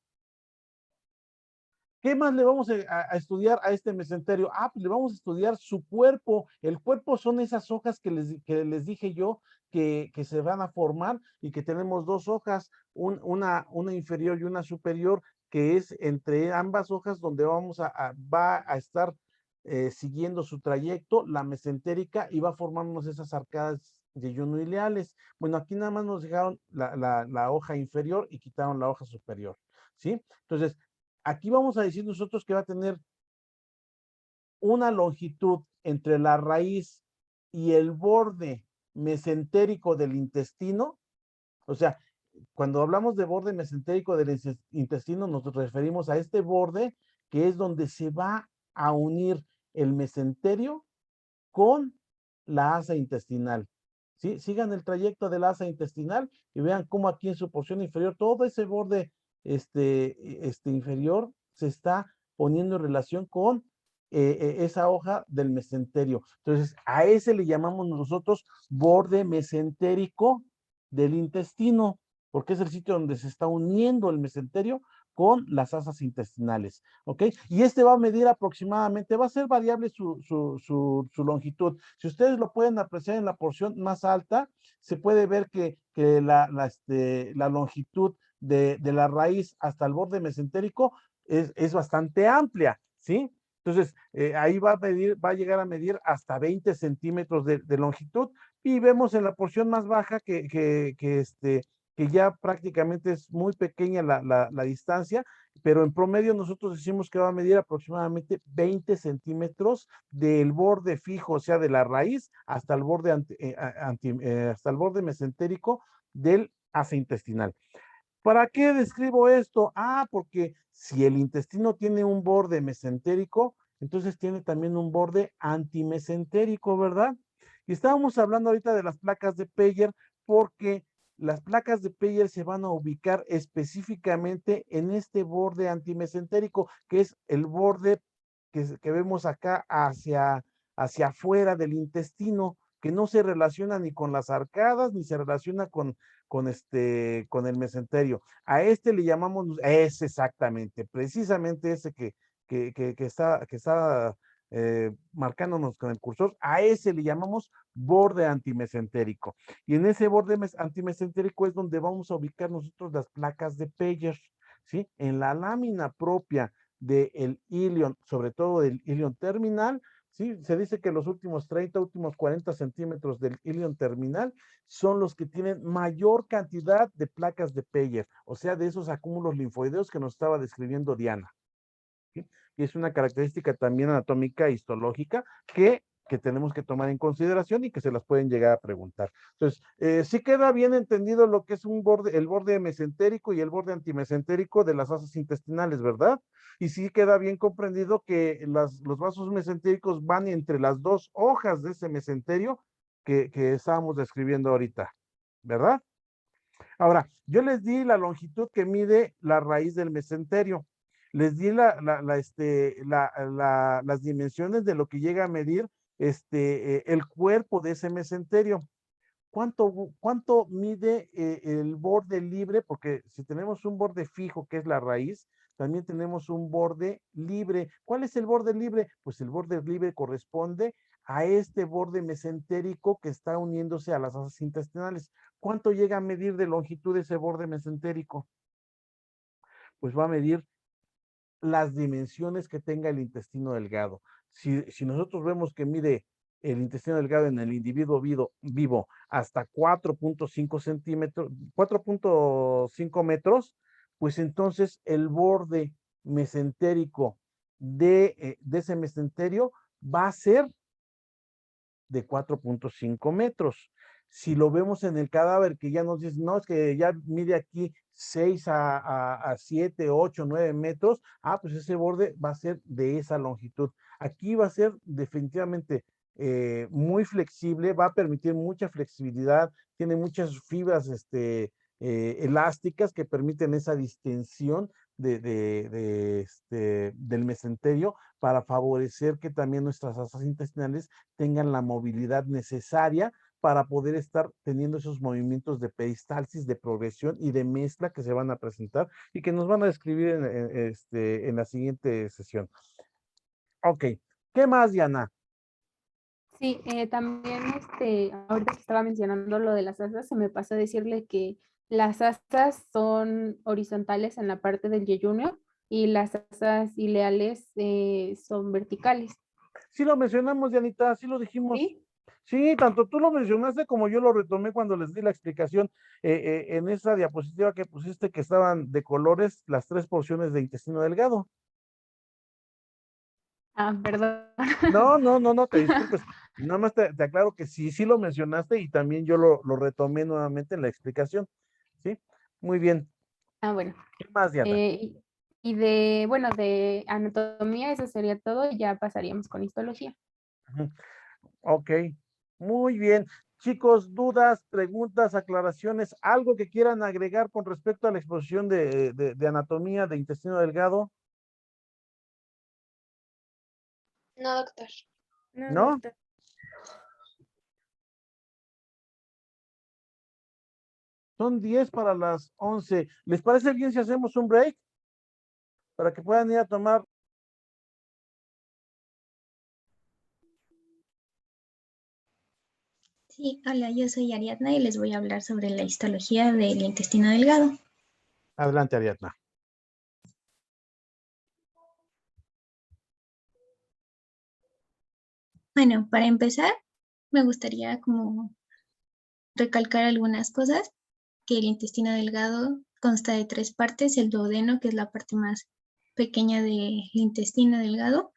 Speaker 1: ¿qué más le vamos a estudiar a este mesenterio? Ah, pues le vamos a estudiar su cuerpo. El cuerpo son esas hojas que les dije yo que se van a formar y que tenemos dos hojas, una inferior y una superior, que es entre ambas hojas donde va a estar siguiendo su trayecto, la mesentérica, y va a formarnos esas arcadas de ileales. Bueno, aquí nada más nos dejaron la hoja inferior y quitaron la hoja superior, ¿sí? Entonces, aquí vamos a decir nosotros que va a tener una longitud entre la raíz y el borde mesentérico del intestino. O sea, cuando hablamos de borde mesentérico del intestino, nos referimos a este borde que es donde se va a unir el mesenterio con la asa intestinal. ¿Sí? Sigan el trayecto de la asa intestinal y vean cómo aquí en su porción inferior, todo ese borde inferior se está poniendo en relación con esa hoja del mesenterio. Entonces, a ese le llamamos nosotros borde mesentérico del intestino, porque es el sitio donde se está uniendo el mesenterio con las asas intestinales, ¿ok? Y este va a medir aproximadamente, va a ser variable su longitud. Si ustedes lo pueden apreciar en la porción más alta, se puede ver que la longitud de la raíz hasta el borde mesentérico es bastante amplia, ¿sí? Entonces, ahí va a llegar a medir hasta 20 centímetros de longitud, y vemos en la porción más baja que ya prácticamente es muy pequeña la distancia, pero en promedio nosotros decimos que va a medir aproximadamente 20 centímetros del borde fijo, o sea, de la raíz hasta el borde, hasta el borde mesentérico del asa intestinal. ¿Para qué describo esto? Ah, porque si el intestino tiene un borde mesentérico, entonces tiene también un borde antimesentérico, ¿verdad? Y estábamos hablando ahorita de las placas de Peyer, porque las placas de Peyer se van a ubicar específicamente en este borde antimesentérico, que es el borde que vemos acá hacia afuera del intestino, que no se relaciona ni con las arcadas, ni se relaciona con el mesenterio. A este le llamamos, es exactamente, precisamente ese que está marcándonos con el cursor, a ese le llamamos borde antimesentérico. Y en ese borde antimesentérico es donde vamos a ubicar nosotros las placas de Peyer, ¿sí? En la lámina propia del ilion, sobre todo del ilion terminal, ¿sí? Se dice que los últimos 30, últimos 40 centímetros del ilion terminal son los que tienen mayor cantidad de placas de Peyer, o sea, de esos acúmulos linfoideos que nos estaba describiendo Diana, ¿sí? Y es una característica también anatómica e histológica que tenemos que tomar en consideración y que se las pueden llegar a preguntar. Entonces, sí queda bien entendido lo que es el borde mesentérico y el borde antimesentérico de las asas intestinales, ¿verdad? Y sí queda bien comprendido que los vasos mesentéricos van entre las dos hojas de ese mesenterio que estábamos describiendo ahorita, ¿verdad? Ahora, yo les di la longitud que mide la raíz del mesenterio. Les di las dimensiones de lo que llega a medir el cuerpo de ese mesenterio. ¿Cuánto mide el borde libre? Porque si tenemos un borde fijo, que es la raíz, también tenemos un borde libre. ¿Cuál es el borde libre? Pues el borde libre corresponde a este borde mesentérico que está uniéndose a las asas intestinales. ¿Cuánto llega a medir de longitud ese borde mesentérico? Pues va a medir las dimensiones que tenga el intestino delgado. Si nosotros vemos que mide el intestino delgado en el individuo vivo hasta 4.5 centímetros, 4.5 metros, pues entonces el borde mesentérico de ese mesenterio va a ser de 4.5 metros. Si lo vemos en el cadáver, que ya nos dice, no, es que ya mide aquí 6 a 7, 8, 9 metros, pues ese borde va a ser de esa longitud. Aquí va a ser definitivamente muy flexible, va a permitir mucha flexibilidad, tiene muchas fibras elásticas que permiten esa distensión del mesenterio para favorecer que también nuestras asas intestinales tengan la movilidad necesaria para poder estar teniendo esos movimientos de peristalsis, de progresión y de mezcla que se van a presentar y que nos van a describir en la siguiente sesión. Ok, ¿qué más, Diana?
Speaker 2: Sí, también ahorita que estaba mencionando lo de las asas, se me pasó a decirle que las asas son horizontales en la parte del yeyuno y las asas ileales son verticales.
Speaker 1: Sí lo mencionamos, Dianita, sí lo dijimos.
Speaker 2: ¿Sí?
Speaker 1: Sí, tanto tú lo mencionaste como yo lo retomé cuando les di la explicación en esa diapositiva que pusiste que estaban de colores las 3 porciones de intestino delgado.
Speaker 2: Ah, perdón.
Speaker 1: No, no, no, no te disculpes. Nada más te aclaro que sí, sí lo mencionaste y también yo lo retomé nuevamente en la explicación. ¿Sí? Muy bien.
Speaker 2: Ah, bueno.
Speaker 1: ¿Qué más, Diana?
Speaker 2: Y bueno, de anatomía, eso sería todo y ya pasaríamos con histología.
Speaker 1: Ujú. Ok, muy bien. Chicos, dudas, preguntas, aclaraciones, algo que quieran agregar con respecto a la exposición de anatomía de intestino delgado,
Speaker 3: No, doctor.
Speaker 2: No,
Speaker 1: ¿no?
Speaker 2: doctor.
Speaker 1: Son 10 para las 11. ¿Les parece bien si hacemos un break para que puedan ir a tomar?
Speaker 4: Sí, hola, yo soy Ariadna y les voy a hablar sobre la histología del intestino delgado.
Speaker 1: Adelante, Ariadna.
Speaker 4: Bueno, para empezar, me gustaría como recalcar algunas cosas, que el intestino delgado consta de 3 partes, el duodeno, que es la parte más pequeña del intestino delgado,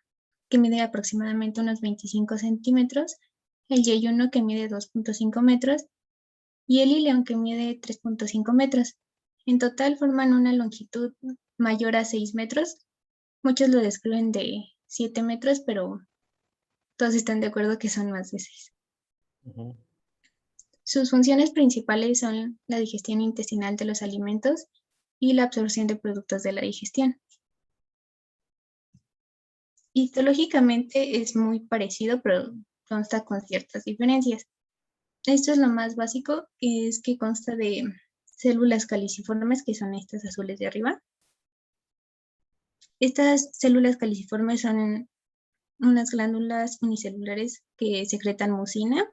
Speaker 4: que mide aproximadamente unos 25 centímetros, el yeyuno, que mide 2.5 metros, y el ileón, que mide 3.5 metros. En total forman una longitud mayor a 6 metros. Muchos lo describen de 7 metros, pero todos están de acuerdo que son más de 6.
Speaker 1: Ujú.
Speaker 4: Sus funciones principales son la digestión intestinal de los alimentos y la absorción de productos de la digestión. Histológicamente es muy parecido, pero consta con ciertas diferencias. Esto es lo más básico, es que consta de células caliciformes, que son estas azules de arriba. Estas células caliciformes son unas glándulas unicelulares que secretan mucina.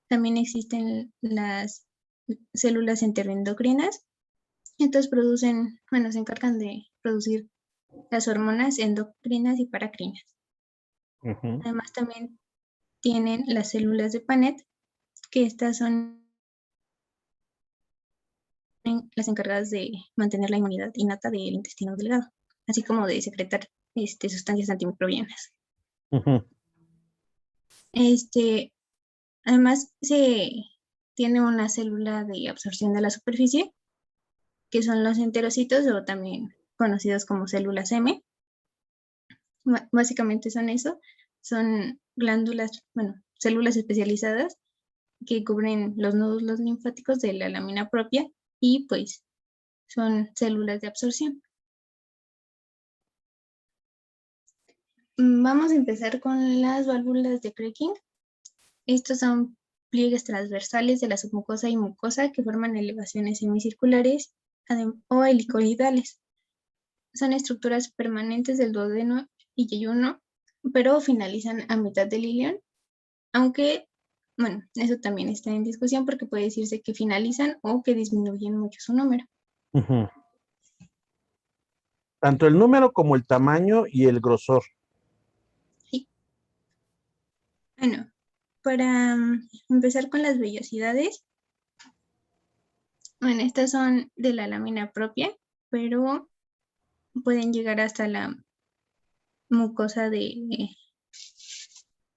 Speaker 4: También existen las células enteroendocrinas. Estas producen, bueno, se encargan de producir las hormonas endocrinas y paracrinas.
Speaker 1: Ujú.
Speaker 4: Además, también tienen las células de Panet, que estas son las encargadas de mantener la inmunidad innata del intestino delgado, así como de secretar sustancias antimicrobianas.
Speaker 1: Ujú.
Speaker 4: Además, se tiene una célula de absorción de la superficie, que son los enterocitos o también conocidos como células M. Básicamente son eso, son glándulas, bueno, células especializadas que cubren los nódulos linfáticos de la lámina propia y pues son células de absorción. Vamos a empezar con las válvulas de Cracking. Estos son pliegues transversales de la submucosa y mucosa que forman elevaciones semicirculares o helicoidales. Son estructuras permanentes del duodeno y yeyuno, pero finalizan a mitad del ilion, aunque, bueno, eso también está en discusión porque puede decirse que finalizan o que disminuyen mucho su número.
Speaker 1: Ujú. Tanto el número como el tamaño y el grosor.
Speaker 4: Sí. Bueno, para empezar con las vellosidades, bueno, estas son de la lámina propia, pero pueden llegar hasta la mucosa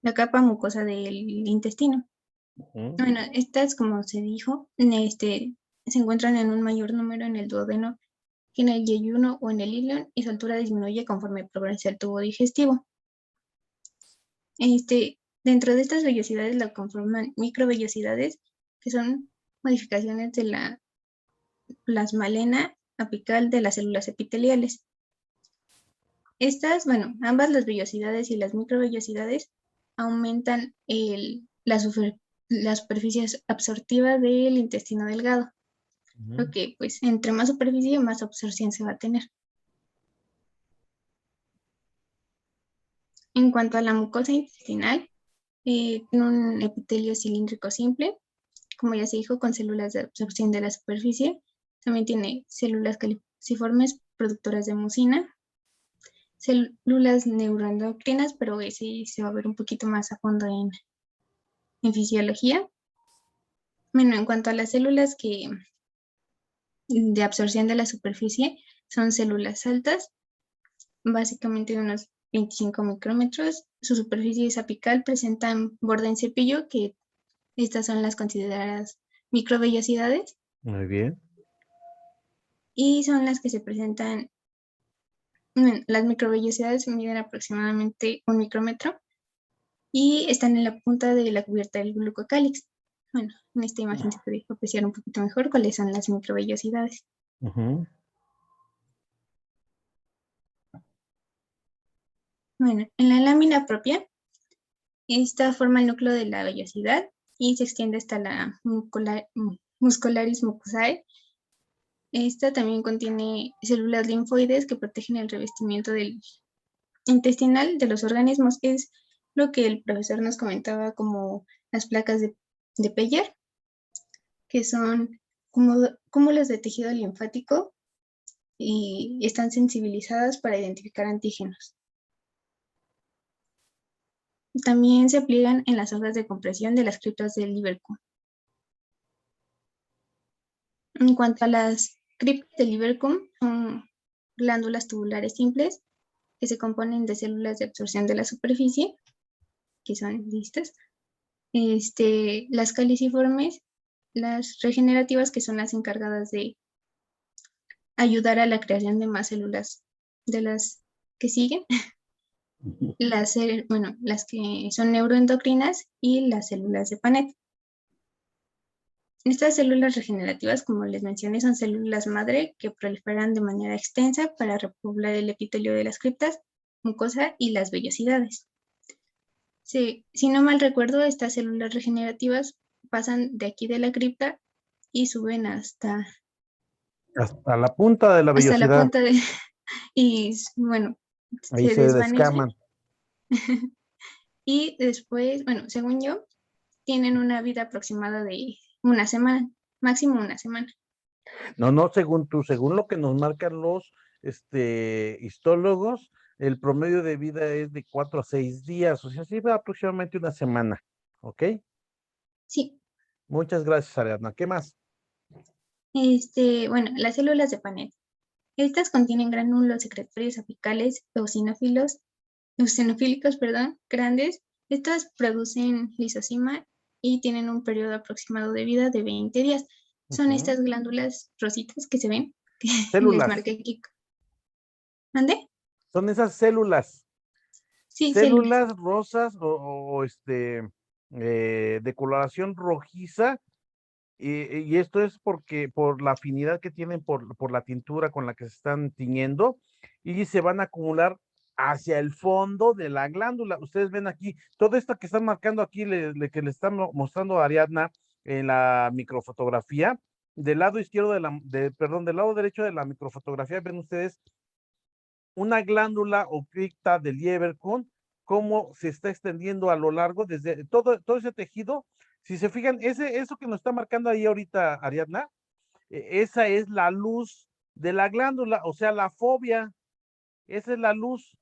Speaker 4: la capa mucosa del intestino.
Speaker 1: Ujú.
Speaker 4: Bueno, estas, como se dijo, se encuentran en un mayor número en el duodeno que en el yeyuno o en el ilion, y su altura disminuye conforme progresa el tubo digestivo. Dentro de estas vellosidades la conforman microvellosidades, que son modificaciones de la plasmalena apical de las células epiteliales. Estas, bueno, ambas las vellosidades y las microvellosidades aumentan la superficie absortiva del intestino delgado, lo que pues entre más superficie más absorción se va a tener. En cuanto a la mucosa intestinal, tiene un epitelio cilíndrico simple, como ya se dijo, con células de absorción de la superficie. También tiene células caliciformes productoras de mucina, células neuroendocrinas, pero ese se va a ver un poquito más a fondo en fisiología. Bueno, en cuanto a las células de absorción de la superficie, son células altas, básicamente de unos 25 micrómetros. Su superficie es apical, presentan borde en cepillo, que estas son las consideradas microvellosidades,
Speaker 1: Muy bien.
Speaker 4: y son las que se presentan. Las microvellosidades miden aproximadamente 1 micrómetro y están en la punta de la cubierta del glucocálix. Bueno, en esta imagen se puede apreciar un poquito mejor cuáles son las microvellosidades.
Speaker 1: Ujú.
Speaker 4: Bueno, en la lámina propia, esta forma el núcleo de la vellosidad y se extiende hasta la muscularis mucosae. Esta también contiene células linfoides que protegen el revestimiento del intestinal de los organismos. Es lo que el profesor nos comentaba como las placas de Peyer, que son cúmulos de tejido linfático y están sensibilizadas para identificar antígenos. También se pliegan en las hojas de compresión de las criptas del Lieberkühn. En cuanto a las criptas del Lieberkühn, son glándulas tubulares simples que se componen de células de absorción de la superficie, que son listas. Las caliciformes, las regenerativas, que son las encargadas de ayudar a la creación de más células de las que siguen, las que son neuroendocrinas y las células de Panet. Estas células regenerativas, como les mencioné, son células madre que proliferan de manera extensa para repoblar el epitelio de las criptas, mucosa y las vellosidades. Si no mal recuerdo, estas células regenerativas pasan de aquí de la cripta y suben hasta
Speaker 1: La punta de la
Speaker 4: la
Speaker 1: vellosidad.
Speaker 4: punta y bueno,
Speaker 1: Ahí
Speaker 4: se
Speaker 1: se
Speaker 4: desvanecen.
Speaker 1: descaman.
Speaker 4: Y después, bueno, según yo, tienen una vida aproximada de una semana, máximo una semana.
Speaker 1: No, según lo que nos marcan los histólogos, el promedio de vida es de 4 a 6 días, o sea, sí va aproximadamente una semana, ¿ok?
Speaker 4: Sí.
Speaker 1: Muchas gracias, Ariadna. ¿Qué más?
Speaker 4: Bueno, las células de Panet. Estas contienen gránulos secretorios apicales eosinofílicos, grandes. Estas producen lisosima y tienen un periodo aproximado de vida de 20 días. Son estas glándulas rositas que se ven, que les
Speaker 1: Células.
Speaker 4: marqué aquí. ¿Mande?
Speaker 1: Son esas células.
Speaker 4: Sí,
Speaker 1: Células rosas o de coloración rojiza. Y esto es por la afinidad que tienen por la tintura con la que se están tiñendo, y se van a acumular hacia el fondo de la glándula. Ustedes ven aquí, todo esto que están marcando aquí, que le están mostrando a Ariadna en la microfotografía, del lado izquierdo del lado derecho de la microfotografía, ven ustedes una glándula o cripta de Lieberkühn, cómo se está extendiendo a lo largo desde todo ese tejido. Si se fijan, eso que nos está marcando ahí ahorita Ariadna, esa es la luz de la glándula, o sea, la fobia, esa es la luz,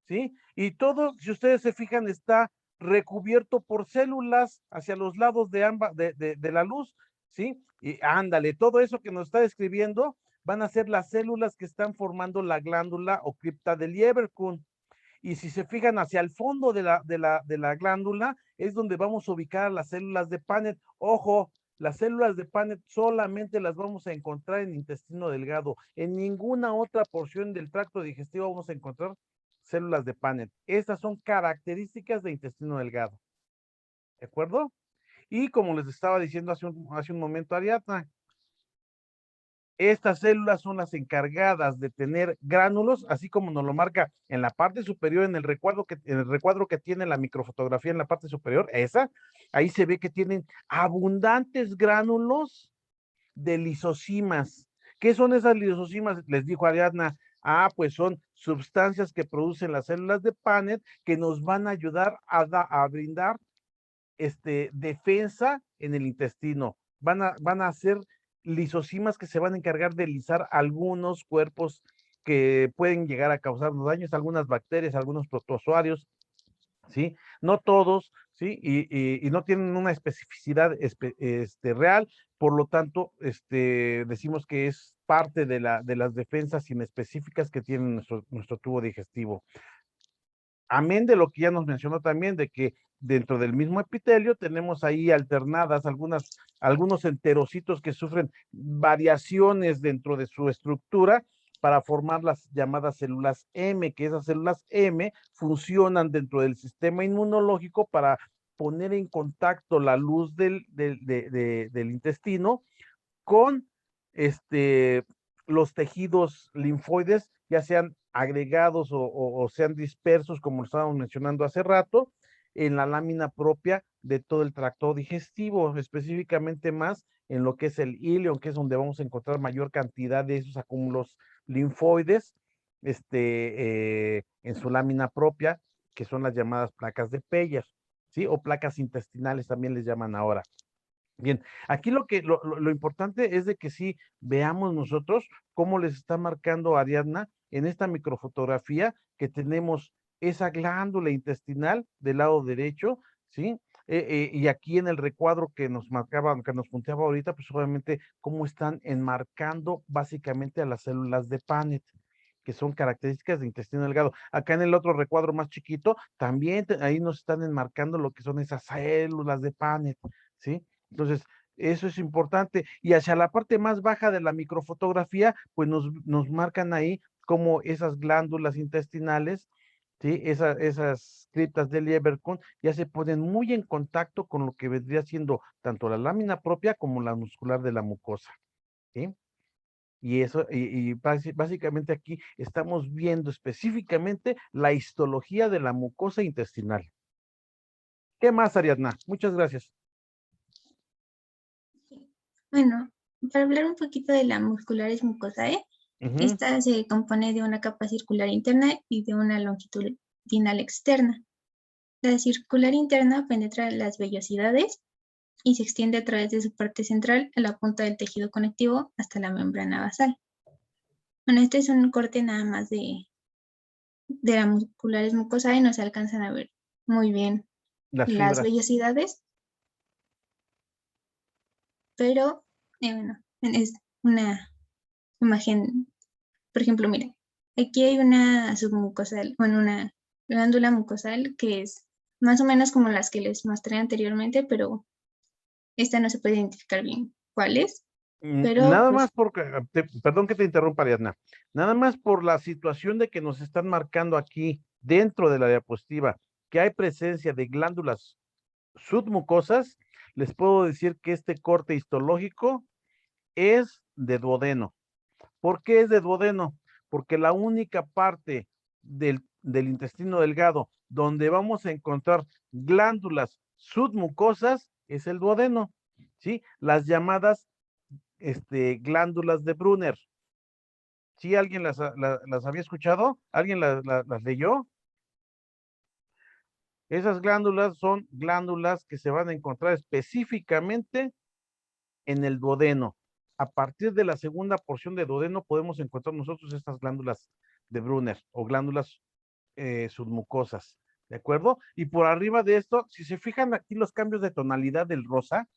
Speaker 1: ¿sí? Y todo, si ustedes se fijan, está recubierto por células hacia los lados de ambas, de la luz, ¿sí? Y ándale, todo eso que nos está describiendo van a ser las células que están formando la glándula o cripta de Lieberkühn. Y si se fijan hacia el fondo de la glándula, es donde vamos a ubicar a las células de Paneth. Ojo, las células de Paneth solamente las vamos a encontrar en el intestino delgado. En ninguna otra porción del tracto digestivo vamos a encontrar células de Paneth. Estas son características de intestino delgado. ¿De acuerdo? Y como les estaba diciendo hace un momento, Ariadna, estas células son las encargadas de tener gránulos, así como nos lo marca en la parte superior, en el recuadro que tiene la microfotografía en la parte superior, ahí se ve que tienen abundantes gránulos de lisocimas. ¿Qué son esas lisocimas? Les dijo Ariadna, pues son sustancias que producen las células de Paneth que nos van a ayudar a brindar defensa en el intestino. Van a hacer lisocimas que se van a encargar de lisar algunos cuerpos que pueden llegar a causarnos daños, algunas bacterias, algunos protozoarios, ¿sí? No todos, ¿sí? Y no tienen una especificidad real, por lo tanto, decimos que es parte de las defensas inespecíficas que tiene nuestro tubo digestivo. Amén de lo que ya nos mencionó también, de que dentro del mismo epitelio tenemos ahí alternadas algunos enterocitos que sufren variaciones dentro de su estructura para formar las llamadas células M, que esas células M funcionan dentro del sistema inmunológico para poner en contacto la luz del intestino con los tejidos linfoides, ya sean agregados o sean dispersos, como lo estábamos mencionando hace rato, en la lámina propia de todo el tracto digestivo, específicamente más en lo que es el ileo, que es donde vamos a encontrar mayor cantidad de esos acúmulos linfoides, en su lámina propia, que son las llamadas placas de Peyer, ¿sí? O placas intestinales también les llaman ahora. Bien, aquí lo importante es de que sí veamos nosotros cómo les está marcando Ariadna en esta microfotografía que tenemos esa glándula intestinal del lado derecho, ¿sí? Y aquí en el recuadro que nos marcaba, que nos punteaba ahorita, pues obviamente cómo están enmarcando básicamente a las células de Paneth, que son características de intestino delgado. Acá en el otro recuadro más chiquito, también ahí nos están enmarcando lo que son esas células de Paneth, ¿sí? Entonces, eso es importante. Y hacia la parte más baja de la microfotografía, pues nos marcan ahí como esas glándulas intestinales, ¿sí? Esas criptas de Lieberkühn ya se ponen muy en contacto con lo que vendría siendo tanto la lámina propia como la muscular de la mucosa, ¿sí? Y eso, básicamente aquí estamos viendo específicamente la histología de la mucosa intestinal. ¿Qué más, Ariadna? Muchas gracias.
Speaker 4: Bueno, para hablar un poquito de la muscularis mucosae, esta se compone de una capa circular interna y de una longitudinal externa. La circular interna penetra las vellosidades y se extiende a través de su parte central a la punta del tejido conectivo hasta la membrana basal. Bueno, este es un corte nada más de la muscularis mucosae, no se alcanzan a ver muy bien las vellosidades, pero bueno, es una imagen, por ejemplo, mira, aquí hay una submucosal, bueno, una glándula mucosal que es más o menos como las que les mostré anteriormente, pero esta no se puede identificar bien cuál es. Pero,
Speaker 1: nada más porque, perdón que te interrumpa, Ariadna, nada más por la situación de que nos están marcando aquí dentro de la diapositiva que hay presencia de glándulas submucosas, les puedo decir que este corte histológico es de duodeno. ¿Por qué es de duodeno? Porque la única parte del intestino delgado donde vamos a encontrar glándulas submucosas es el duodeno, ¿sí? Las llamadas glándulas de Brunner. ¿Sí alguien las había escuchado? ¿Alguien las leyó? Esas glándulas son glándulas que se van a encontrar específicamente en el duodeno. A partir de la segunda porción de duodeno podemos encontrar nosotros estas glándulas de Brunner o glándulas submucosas. ¿de acuerdo? Y por arriba de esto, si se fijan aquí los cambios de tonalidad del rosa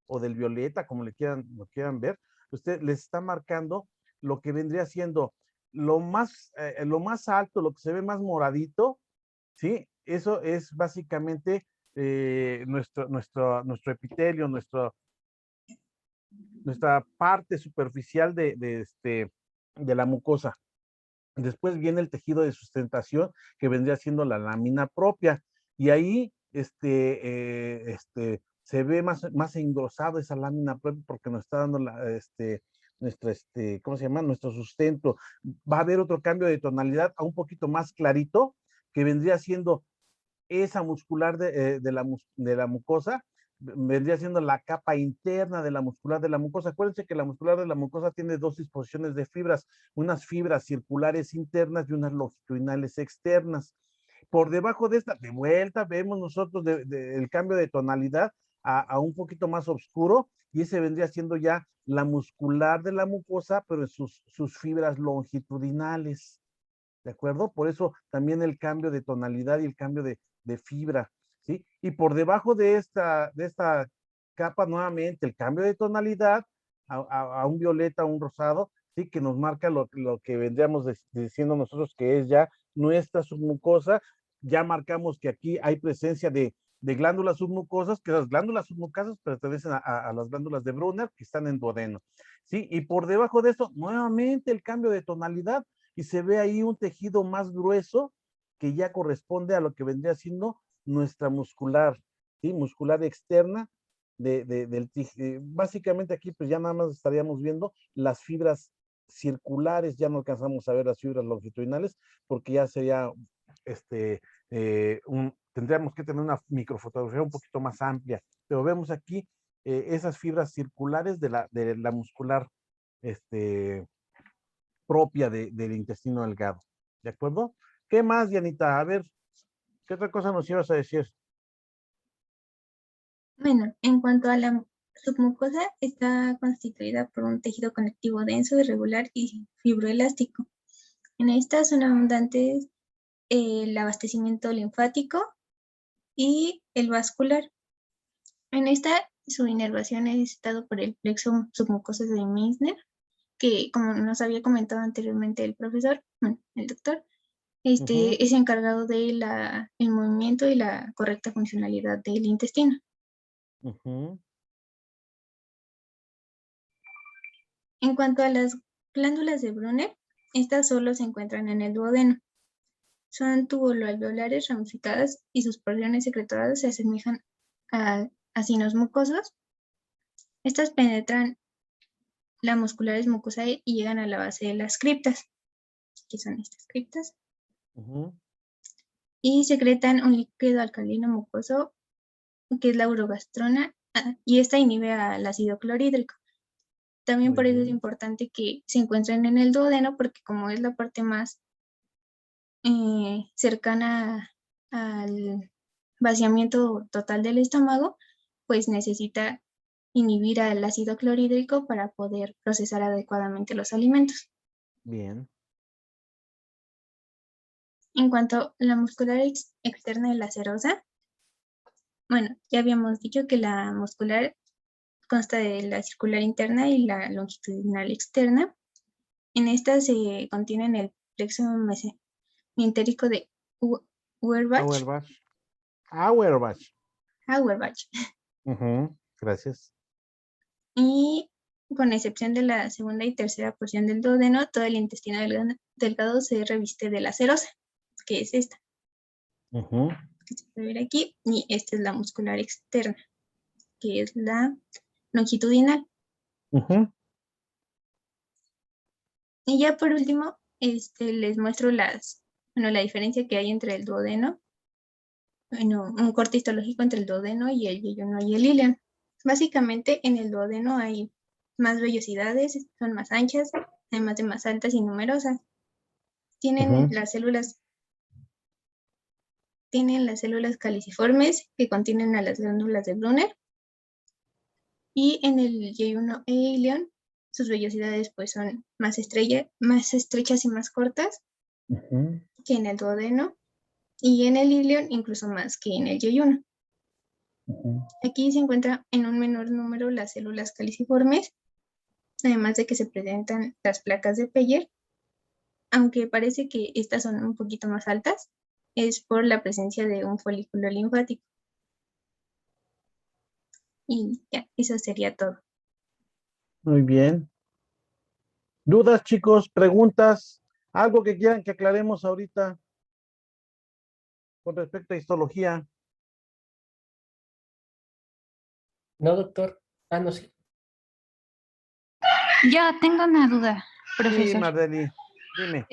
Speaker 1: o del violeta, como lo quieran ver, usted les está marcando lo que vendría siendo lo más alto, lo que se ve más moradito, ¿sí? Eso es básicamente nuestro epitelio, nuestra parte superficial de la mucosa. Después viene el tejido de sustentación, que vendría siendo la lámina propia, y ahí se ve más engrosado esa lámina propia porque nos está dando ¿cómo se llama? Nuestro sustento. Va a haber otro cambio de tonalidad a un poquito más clarito, que vendría siendo esa muscular de la mucosa, vendría siendo la capa interna de la muscular de la mucosa. Acuérdense que la muscular de la mucosa tiene dos disposiciones de fibras, unas fibras circulares internas y unas longitudinales externas. Por debajo de esta, de vuelta, vemos nosotros el cambio de tonalidad a un poquito más oscuro, y ese vendría siendo ya la muscular de la mucosa, pero en sus fibras longitudinales. ¿De acuerdo? Por eso también el cambio de tonalidad y el cambio de fibra, ¿sí? Y por debajo de esta capa, nuevamente, el cambio de tonalidad a un violeta, a un rosado, ¿sí? Que nos marca lo que vendríamos diciendo nosotros que es ya nuestra submucosa. Ya marcamos que aquí hay presencia de glándulas submucosas, que las glándulas submucosas pertenecen a las glándulas de Brunner, que están en duodeno, ¿sí? Y por debajo de esto, nuevamente el cambio de tonalidad, y se ve ahí un tejido más grueso que ya corresponde a lo que vendría siendo nuestra muscular, ¿sí? Muscular externa básicamente aquí pues ya nada más estaríamos viendo las fibras circulares, ya no alcanzamos a ver las fibras longitudinales porque ya sería tendríamos que tener una microfotografía un poquito más amplia, pero vemos aquí esas fibras circulares de la muscular propia del intestino delgado. ¿De acuerdo? ¿Qué más, Dianita? A ver, ¿qué otra cosa nos ibas a decir?
Speaker 4: Bueno, en cuanto a la submucosa, está constituida por un tejido conectivo denso, irregular y fibroelástico. En esta son abundantes el abastecimiento linfático y el vascular. En esta, su inervación es dado por el plexo submucoso de Meissner, que como nos había comentado anteriormente el profesor, el doctor, es encargado de el movimiento y la correcta funcionalidad del intestino. En cuanto a las glándulas de Brunner, estas solo se encuentran en el duodeno. Son tubuloalveolares ramificadas y sus porciones secretoras se asemejan a sinos mucosos. Estas penetran la musculares mucosae y llegan a la base de las criptas, que son estas criptas, y secretan un líquido alcalino mucoso, que es la urogastrona, y esta inhibe al ácido clorhídrico. También
Speaker 1: Muy
Speaker 4: por eso es
Speaker 1: bien.
Speaker 4: importante que se encuentren en el duodeno, porque como es la parte más cercana al vaciamiento total del estómago, pues necesita inhibir al ácido clorhídrico para poder procesar adecuadamente los alimentos.
Speaker 1: Bien.
Speaker 4: En cuanto a la muscular externa y la serosa, bueno, ya habíamos dicho que la muscular consta de la circular interna y la longitudinal externa. En esta se contienen el plexo mesentérico de
Speaker 1: Auerbach. Auerbach.
Speaker 4: Auerbach.
Speaker 1: Gracias.
Speaker 4: Y con excepción de la segunda y tercera porción del duodeno, todo el intestino delgado se reviste de la serosa, que es esta, que se puede ver aquí, y esta es la muscular externa, que es la longitudinal. Y ya por último, les muestro la diferencia que hay entre el duodeno, un corte histológico entre el duodeno y el yeyuno y el ileón. Básicamente en el duodeno hay más vellosidades, son más anchas, además de más altas y numerosas. Tienen las células caliciformes que contienen a las glándulas de Brunner, y en el yeyuno e ileón sus vellosidades pues son más estrechas y más cortas que en el duodeno, y en el ileón incluso más que en el yeyuno.
Speaker 1: Ujú.
Speaker 4: Aquí se encuentra en un menor número las células caliciformes, además de que se presentan las placas de Peyer, aunque parece que estas son un poquito más altas, es por la presencia de un folículo linfático. Y ya, eso sería todo.
Speaker 1: Muy bien. ¿Dudas, chicos? ¿Preguntas? ¿Algo que quieran que aclaremos ahorita con respecto a histología?
Speaker 5: No, doctor. Ah, no, sí.
Speaker 6: Yo tengo una duda,
Speaker 1: Sí,
Speaker 6: profesor.
Speaker 1: Mardeli, dime.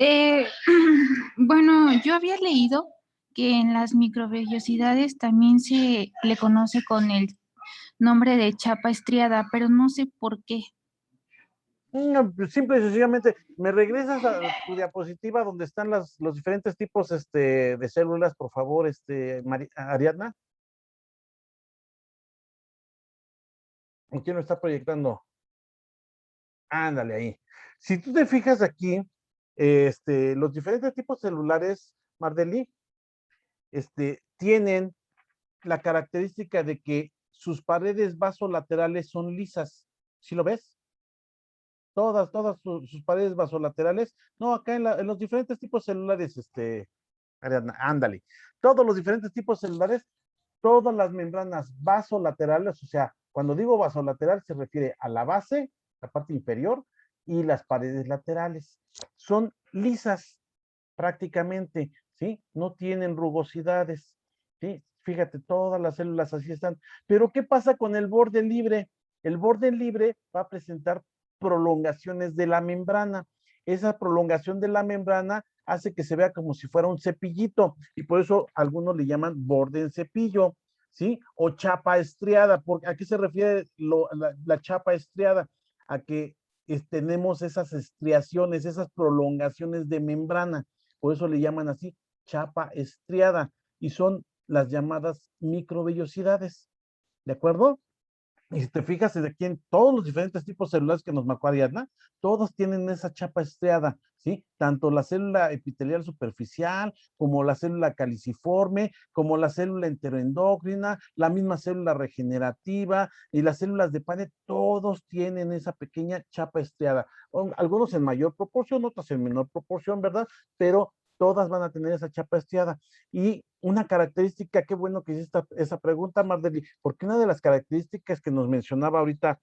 Speaker 6: Bueno, yo había leído que en las microvellosidades también se le conoce con el nombre de chapa estriada, pero no sé por qué.
Speaker 1: No, pues, simple y sencillamente, ¿me regresas a tu diapositiva donde están los diferentes tipos de células, por favor, Ariadna? ¿O quién lo está proyectando? Ándale ahí. Si tú te fijas aquí, los diferentes tipos celulares, Mardeli, tienen la característica de que sus paredes vasolaterales son lisas. ¿Sí lo ves? Todas sus paredes vasolaterales. No, acá en los diferentes tipos celulares, Ariadna, ándale. Todos los diferentes tipos celulares, todas las membranas vasolaterales, o sea, cuando digo vasolateral se refiere a la base, la parte inferior, y las paredes laterales. Son lisas prácticamente, ¿sí? No tienen rugosidades, ¿sí? Fíjate, todas las células así están. Pero ¿qué pasa con el borde libre? El borde libre va a presentar prolongaciones de la membrana. Esa prolongación de la membrana hace que se vea como si fuera un cepillito y por eso algunos le llaman borde en cepillo, ¿sí? O chapa estriada. ¿A qué se refiere la chapa estriada? A que tenemos esas estriaciones, esas prolongaciones de membrana. Por eso le llaman así chapa estriada y son las llamadas microvellosidades. ¿De acuerdo? Y si te fijas aquí en todos los diferentes tipos celulares que nos marcó Ariadna, todos tienen esa chapa estriada, ¿sí? Tanto la célula epitelial superficial, como la célula caliciforme, como la célula enteroendocrina, la misma célula regenerativa y las células de Paneth, todos tienen esa pequeña chapa estriada. Algunos en mayor proporción, otros en menor proporción, ¿verdad? Pero todas van a tener esa chapa estriada. Y una característica, qué bueno que hiciste esa pregunta, Mardeli, porque una de las características que nos mencionaba ahorita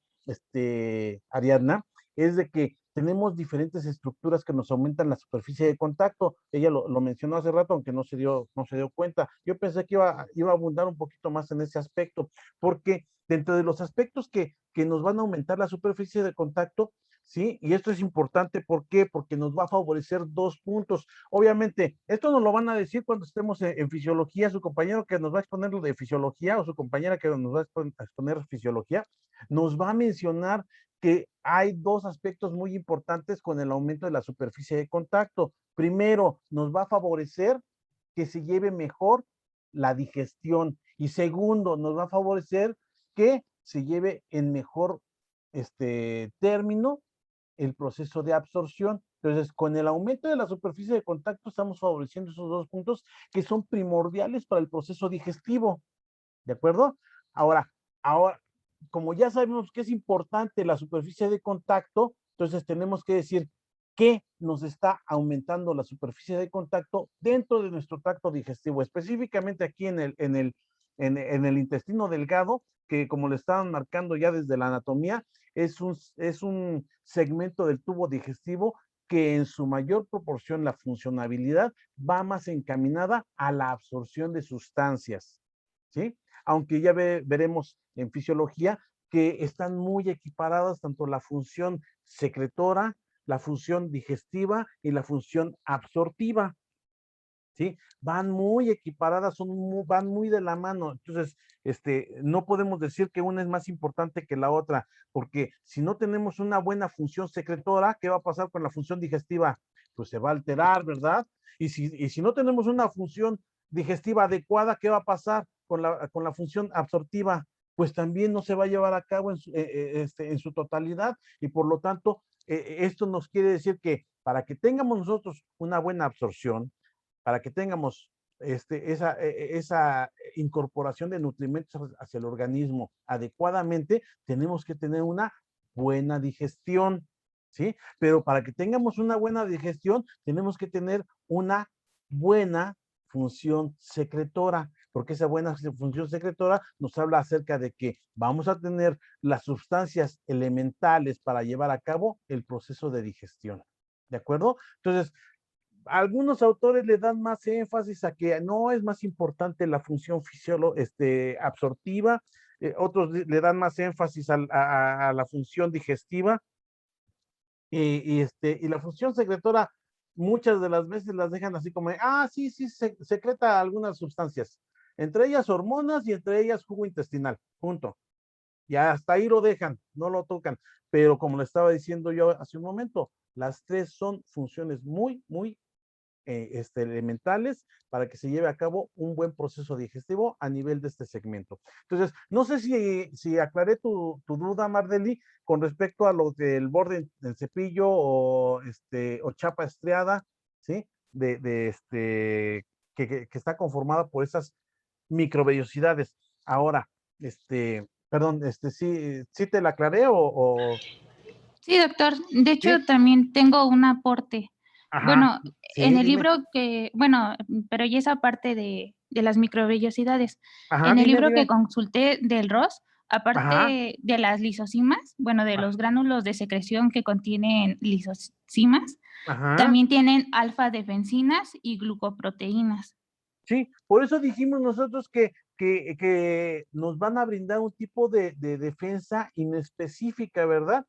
Speaker 1: Ariadna es de que tenemos diferentes estructuras que nos aumentan la superficie de contacto. Ella lo mencionó hace rato, aunque no se dio cuenta. Yo pensé que iba a abundar un poquito más en ese aspecto, porque dentro de los aspectos que nos van a aumentar la superficie de contacto, ¿sí? Y esto es importante, ¿por qué? Porque nos va a favorecer dos puntos. Obviamente, esto nos lo van a decir cuando estemos en fisiología, su compañero que nos va a exponer lo de fisiología o su compañera que nos va a exponer fisiología, nos va a mencionar que hay dos aspectos muy importantes con el aumento de la superficie de contacto. Primero, nos va a favorecer que se lleve mejor la digestión y segundo, nos va a favorecer que se lleve en mejor término el proceso de absorción. Entonces, con el aumento de la superficie de contacto estamos favoreciendo esos dos puntos que son primordiales para el proceso digestivo. ¿De acuerdo? Ahora, como ya sabemos que es importante la superficie de contacto, entonces tenemos que decir qué nos está aumentando la superficie de contacto dentro de nuestro tracto digestivo, específicamente aquí en el intestino delgado, que como le estaban marcando ya desde la anatomía, es un segmento del tubo digestivo que en su mayor proporción la funcionabilidad va más encaminada a la absorción de sustancias, ¿sí? Aunque ya veremos en fisiología que están muy equiparadas tanto la función secretora, la función digestiva y la función absortiva, ¿sí? Van muy equiparadas, van muy de la mano. Entonces, no podemos decir que una es más importante que la otra, porque si no tenemos una buena función secretora, ¿qué va a pasar con la función digestiva? Pues se va a alterar, ¿verdad? Y si no tenemos una función digestiva adecuada, ¿qué va a pasar con la función absortiva? Pues también no se va a llevar a cabo en su totalidad y por lo tanto, esto nos quiere decir que para que tengamos nosotros una buena absorción, para que tengamos esa incorporación de nutrimentos hacia el organismo adecuadamente, tenemos que tener una buena digestión, ¿sí? Pero para que tengamos una buena digestión, tenemos que tener una buena función secretora, porque esa buena función secretora nos habla acerca de que vamos a tener las sustancias elementales para llevar a cabo el proceso de digestión, ¿de acuerdo? Entonces, algunos autores le dan más énfasis a que no es más importante la función absortiva, otros le dan más énfasis a la función digestiva, y la función secretora muchas de las veces las dejan así como, sí, secreta algunas sustancias, entre ellas hormonas y entre ellas jugo intestinal, punto. Y hasta ahí lo dejan, no lo tocan. Pero como le estaba diciendo yo hace un momento, las tres son funciones muy, muy elementales para que se lleve a cabo un buen proceso digestivo a nivel de este segmento. Entonces, no sé si aclaré tu duda, Mardeli, con respecto a lo del borde del cepillo o chapa estriada, ¿sí? Que está conformada por esas microvellosidades. Ahora, perdón, ¿sí te la aclaré o...?
Speaker 6: Sí, doctor. De hecho,
Speaker 1: ¿Sí?
Speaker 6: también tengo un aporte.
Speaker 1: Ajá,
Speaker 6: Bueno,
Speaker 1: sí,
Speaker 6: en el
Speaker 1: dime.
Speaker 6: libro pero ya esa parte de las microvellosidades.
Speaker 1: Ajá,
Speaker 6: En el libro que
Speaker 1: dime.
Speaker 6: consulté del ROS,
Speaker 1: Ajá,
Speaker 6: aparte de las lisosimas, bueno, de los gránulos de secreción que contienen lisosimas,
Speaker 1: ajá.
Speaker 6: también tienen alfa-defensinas y glucoproteínas.
Speaker 1: Sí, por eso dijimos nosotros que nos van a brindar un tipo de defensa inespecífica, ¿verdad?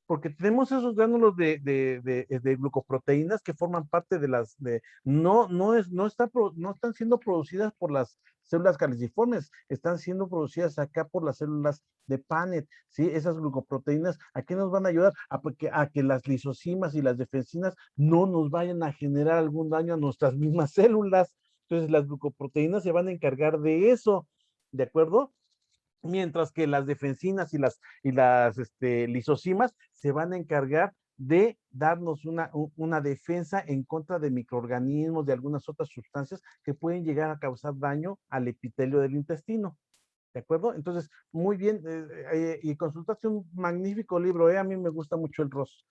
Speaker 1: Porque tenemos esos gránulos de glucoproteínas que forman parte de no están siendo producidas por las células caliciformes, están siendo producidas acá por las células de Panet, ¿sí? Esas glucoproteínas, ¿a qué nos van a ayudar? A que las lisosimas y las defensinas no nos vayan a generar algún daño a nuestras mismas células. Entonces las glucoproteínas se van a encargar de eso, ¿de acuerdo? Mientras que las defensinas y las lisosimas se van a encargar de darnos una defensa en contra de microorganismos, de algunas otras sustancias que pueden llegar a causar daño al epitelio del intestino. ¿De acuerdo? Entonces, muy bien, y consultaste un magnífico libro, a mí me gusta mucho el ROS.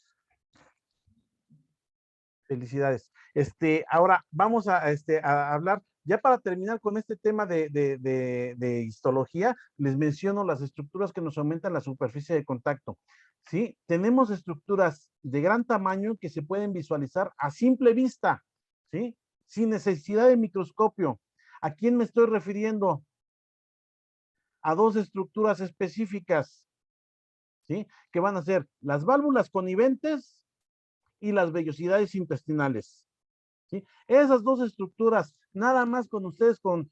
Speaker 1: Felicidades. Ahora vamos a hablar, ya para terminar con este tema de histología, les menciono las estructuras que nos aumentan la superficie de contacto. ¿Sí? Tenemos estructuras de gran tamaño que se pueden visualizar a simple vista, ¿sí? Sin necesidad de microscopio. ¿A quién me estoy refiriendo? A dos estructuras específicas, ¿sí? Que van a ser las válvulas coniventes y las vellosidades intestinales. ¿Sí? Esas dos estructuras, nada más con ustedes con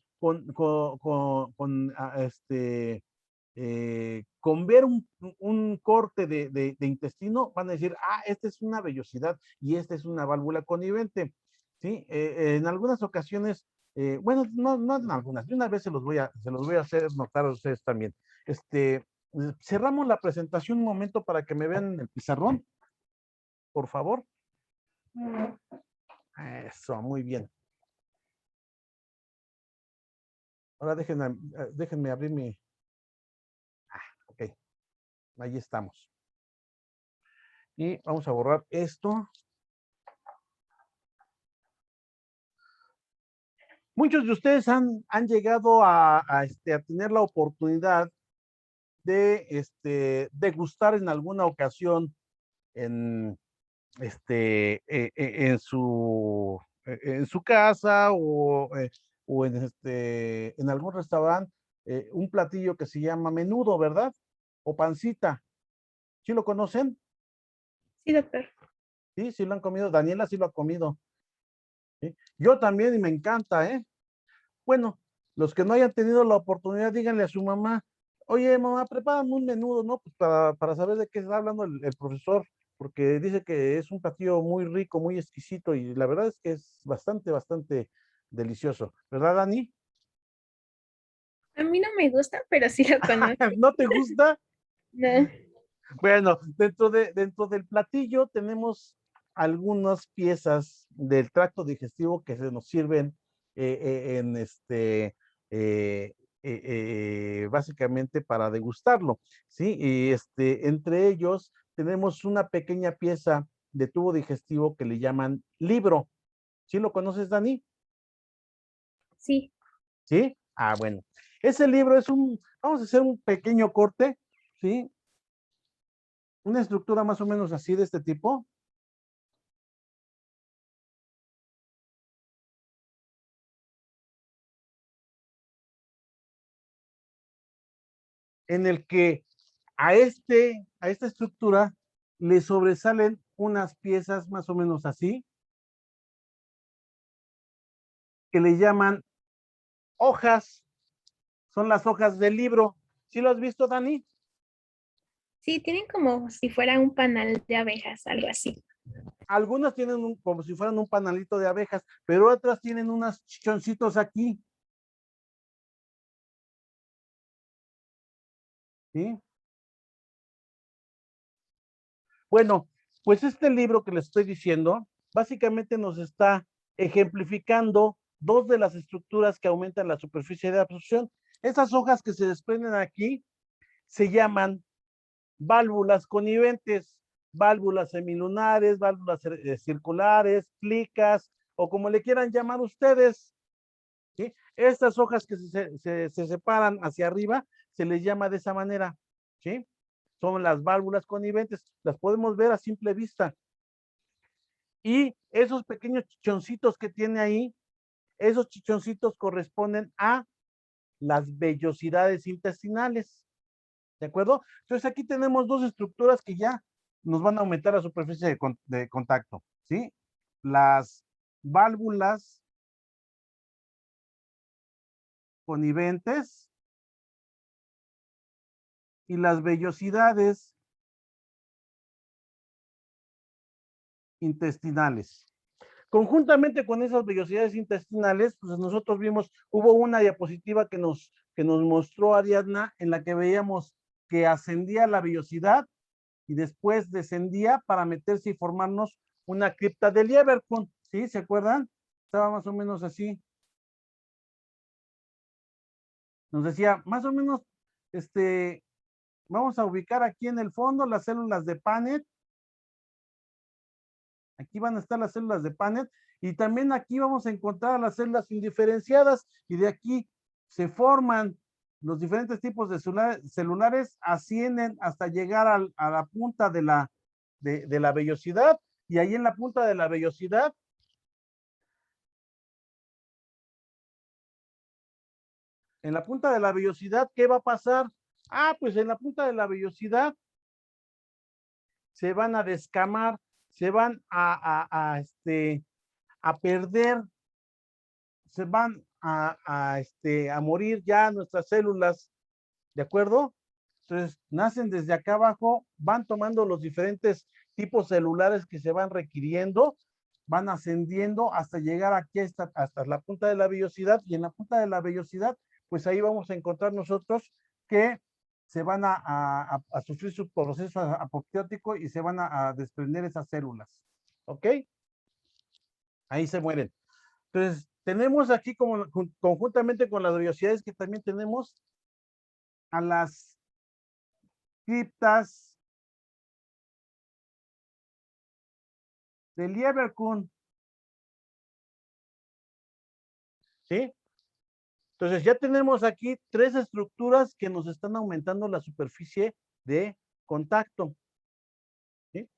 Speaker 1: ver un corte de intestino, van a decir, esta es una vellosidad y esta es una válvula conivente. ¿Sí? En algunas ocasiones, bueno, no en algunas, de una vez se los voy a hacer notar a ustedes también. Cerramos la presentación un momento para que me vean en el pizarrón, por favor. Eso, muy bien. Ahora déjenme abrir mi... ok, ahí estamos. Y vamos a borrar esto. Muchos de ustedes han llegado a tener la oportunidad de degustar en alguna ocasión en su casa o en algún restaurante un platillo que se llama menudo, ¿verdad? O pancita. ¿Sí lo conocen?
Speaker 3: Sí, doctor.
Speaker 1: Sí, sí lo han comido. Daniela sí lo ha comido. ¿Sí? Yo también y me encanta, ¿eh? Bueno, los que no hayan tenido la oportunidad, díganle a su mamá, oye, mamá, prepárame un menudo, ¿no? Pues para saber de qué está hablando el profesor, porque dice que es un platillo muy rico, muy exquisito y la verdad es que es bastante, bastante delicioso. ¿Verdad, Dani?
Speaker 3: A mí no me gusta, pero sí lo conozco.
Speaker 1: ¿No te gusta?
Speaker 3: No.
Speaker 1: Bueno, dentro del platillo tenemos algunas piezas del tracto digestivo que se nos sirven básicamente para degustarlo, ¿sí? Y entre ellos tenemos una pequeña pieza de tubo digestivo que le llaman libro. ¿Sí lo conoces, Dani?
Speaker 3: Sí,
Speaker 1: ¿Sí? Ah, bueno. Ese libro es vamos a hacer un pequeño corte, ¿sí? Una estructura más o menos así de este tipo. En el que a esta estructura le sobresalen unas piezas más o menos así, que le llaman hojas, son las hojas del libro. ¿Sí lo has visto, Dani?
Speaker 3: sí, tienen como si fuera un panal de abejas, algo así.
Speaker 1: Algunas tienen como si fueran un panalito de abejas, pero otras tienen unos chichoncitos aquí. ¿Sí? Bueno, pues este libro que les estoy diciendo, básicamente nos está ejemplificando dos de las estructuras que aumentan la superficie de absorción. Esas hojas que se desprenden aquí se llaman válvulas coniventes, válvulas semilunares, válvulas circulares, plicas, o como le quieran llamar ustedes. ¿Sí? Estas hojas que se separan hacia arriba se les llama de esa manera. ¿Sí? Son las válvulas coniventes, las podemos ver a simple vista. Y esos pequeños chichoncitos que tiene ahí, esos chichoncitos corresponden a las vellosidades intestinales. ¿De acuerdo? Entonces aquí tenemos dos estructuras que ya nos van a aumentar la superficie de contacto, ¿sí? Las válvulas coniventes y las vellosidades intestinales. Conjuntamente con esas vellosidades intestinales, pues nosotros vimos, hubo una diapositiva que nos mostró Ariadna en la que veíamos que ascendía la vellosidad y después descendía para meterse y formarnos una cripta de Lieberkühn, ¿sí? ¿Se acuerdan? Estaba más o menos así. Nos decía, más o menos, vamos a ubicar aquí en el fondo las células de Paneth. Aquí van a estar las células de Paneth y también aquí vamos a encontrar las células indiferenciadas y de aquí se forman los diferentes tipos de celulares, ascienden hasta llegar a la punta de la vellosidad y ahí en la punta de la vellosidad ¿qué va a pasar? Ah, pues en la punta de la vellosidad se van a descamar, se van a perder, se van a morir ya nuestras células, ¿de acuerdo? Entonces, nacen desde acá abajo, van tomando los diferentes tipos celulares que se van requiriendo, van ascendiendo hasta llegar aquí hasta la punta de la vellosidad, y en la punta de la vellosidad, pues ahí vamos a encontrar nosotros que se van a sufrir su proceso apoptótico y se van a desprender esas células, ¿ok? Ahí se mueren. Entonces, tenemos aquí conjuntamente con las vellosidades que también tenemos a las criptas de Lieberkühn, ¿sí? Entonces ya tenemos aquí tres estructuras que nos están aumentando la superficie de contacto, ¿sí?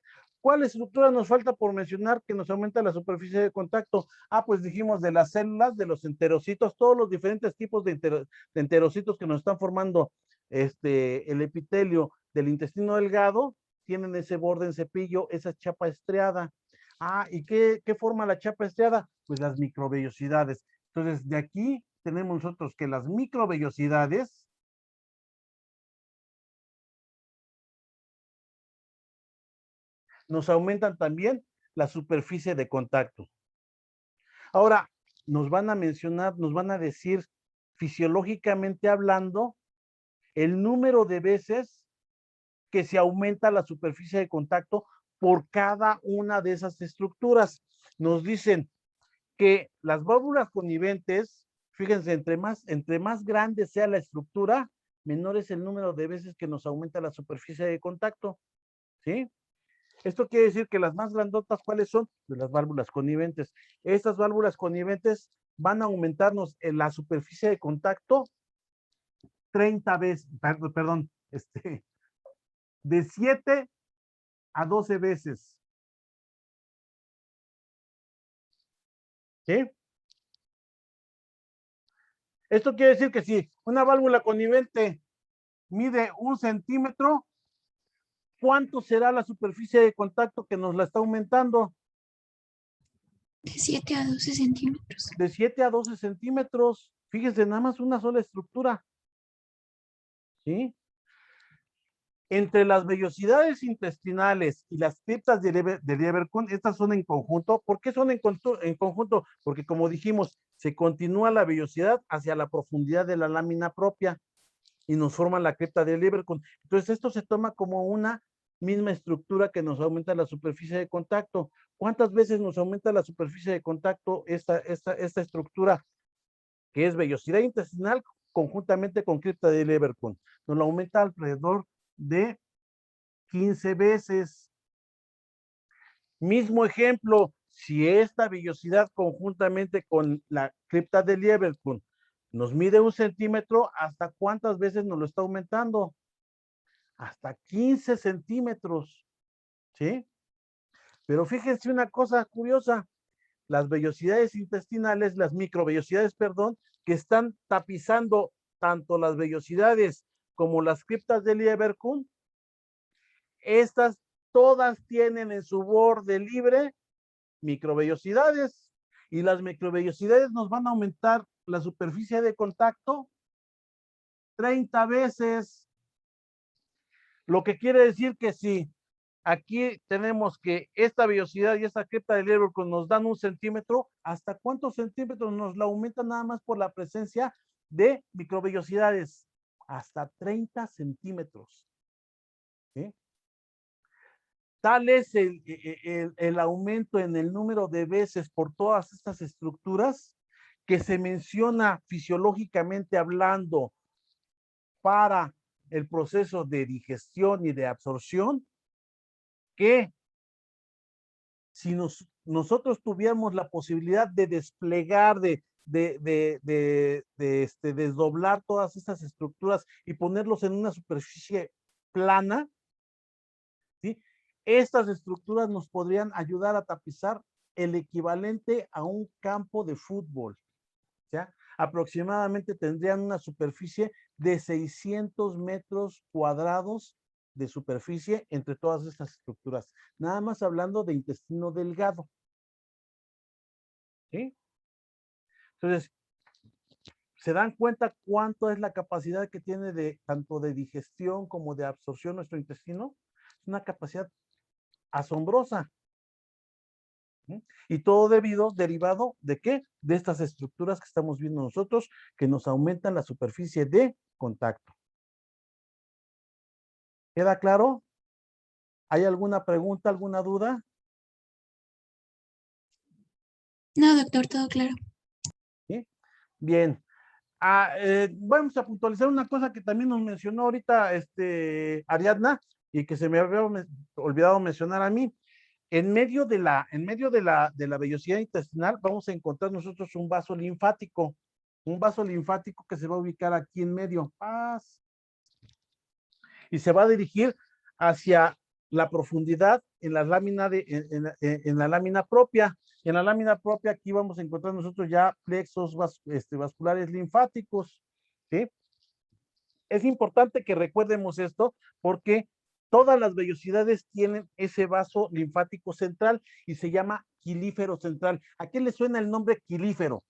Speaker 1: ¿Cuál estructura nos falta por mencionar que nos aumenta la superficie de contacto? Ah, pues dijimos de las células, de los enterocitos, todos los diferentes tipos de enterocitos que nos están formando el epitelio del intestino delgado, tienen ese borde en cepillo, esa chapa estriada. Ah, ¿y qué forma la chapa estriada? Pues las microvellosidades. Entonces, de aquí tenemos nosotros que las microvellosidades nos aumentan también la superficie de contacto. Ahora, nos van a mencionar, nos van a decir fisiológicamente hablando el número de veces que se aumenta la superficie de contacto por cada una de esas estructuras. Nos dicen que las válvulas coniventes, fíjense, entre más grande sea la estructura, menor es el número de veces que nos aumenta la superficie de contacto, ¿sí? Esto quiere decir que las más grandotas, ¿cuáles son? De las válvulas coniventes. Estas válvulas coniventes van a aumentarnos en la superficie de contacto 30 veces, perdón, de 7 a 12 veces. ¿Sí? Esto quiere decir que si una válvula conivente mide 1 centímetro, ¿cuánto será la superficie de contacto que nos la está aumentando?
Speaker 4: De 7 a 12 centímetros.
Speaker 1: De 7 a 12 centímetros. Fíjense, nada más una sola estructura. ¿Sí? Entre las vellosidades intestinales y las criptas de Lieberkühn, estas son en conjunto. ¿Por qué son en conjunto? Porque como dijimos, se continúa la vellosidad hacia la profundidad de la lámina propia y nos forma la cripta de Lieberkühn. Entonces esto se toma como una misma estructura que nos aumenta la superficie de contacto. ¿Cuántas veces nos aumenta la superficie de contacto esta estructura que es vellosidad intestinal conjuntamente con cripta de Lieberkühn? Nos lo aumenta alrededor de 15 veces. Mismo ejemplo, si esta vellosidad conjuntamente con la cripta de Lieberkühn nos mide 1 centímetro, ¿hasta cuántas veces nos lo está aumentando? Hasta 15 centímetros, ¿sí? Pero fíjense una cosa curiosa, las vellosidades intestinales, las microvellosidades, perdón, que están tapizando tanto las vellosidades como las criptas de Lieberkühn, estas todas tienen en su borde libre microvellosidades y las microvellosidades nos van a aumentar la superficie de contacto 30 veces. Lo que quiere decir que si aquí tenemos que esta vellosidad y esta cripta de Lieberkühn nos dan 1 centímetro, ¿hasta cuántos centímetros nos la aumentan nada más por la presencia de microvellosidades? Hasta 30 centímetros. ¿Sí? Tal es el aumento en el número de veces por todas estas estructuras que se menciona fisiológicamente hablando para el proceso de digestión y de absorción, que si nosotros tuviéramos la posibilidad de desplegar, de desdoblar todas estas estructuras y ponerlos en una superficie plana, ¿sí? Estas estructuras nos podrían ayudar a tapizar el equivalente a un campo de fútbol. ¿Ya? Aproximadamente tendrían una superficie de 600 metros cuadrados de superficie entre todas estas estructuras. Nada más hablando de intestino delgado. ¿Sí? Entonces, ¿se dan cuenta cuánto es la capacidad que tiene de tanto de digestión como de absorción nuestro intestino? Es una capacidad asombrosa. ¿Sí? Y todo derivado ¿de qué? De estas estructuras que estamos viendo nosotros, que nos aumentan la superficie de contacto. ¿Queda claro? ¿Hay alguna pregunta, alguna duda?
Speaker 4: No, doctor, todo claro.
Speaker 1: ¿Sí? Bien. Vamos a puntualizar una cosa que también nos mencionó ahorita Ariadna y que se me había olvidado mencionar a mí. En medio de la vellosidad intestinal vamos a encontrar nosotros un vaso linfático que se va a ubicar aquí en medio. Y se va a dirigir hacia la profundidad en la lámina en la lámina propia. En la lámina propia aquí vamos a encontrar nosotros ya plexos vasculares linfáticos, ¿sí? Es importante que recuerdemos esto porque todas las vellosidades tienen ese vaso linfático central y se llama quilífero central. ¿A qué le suena el nombre quilífero?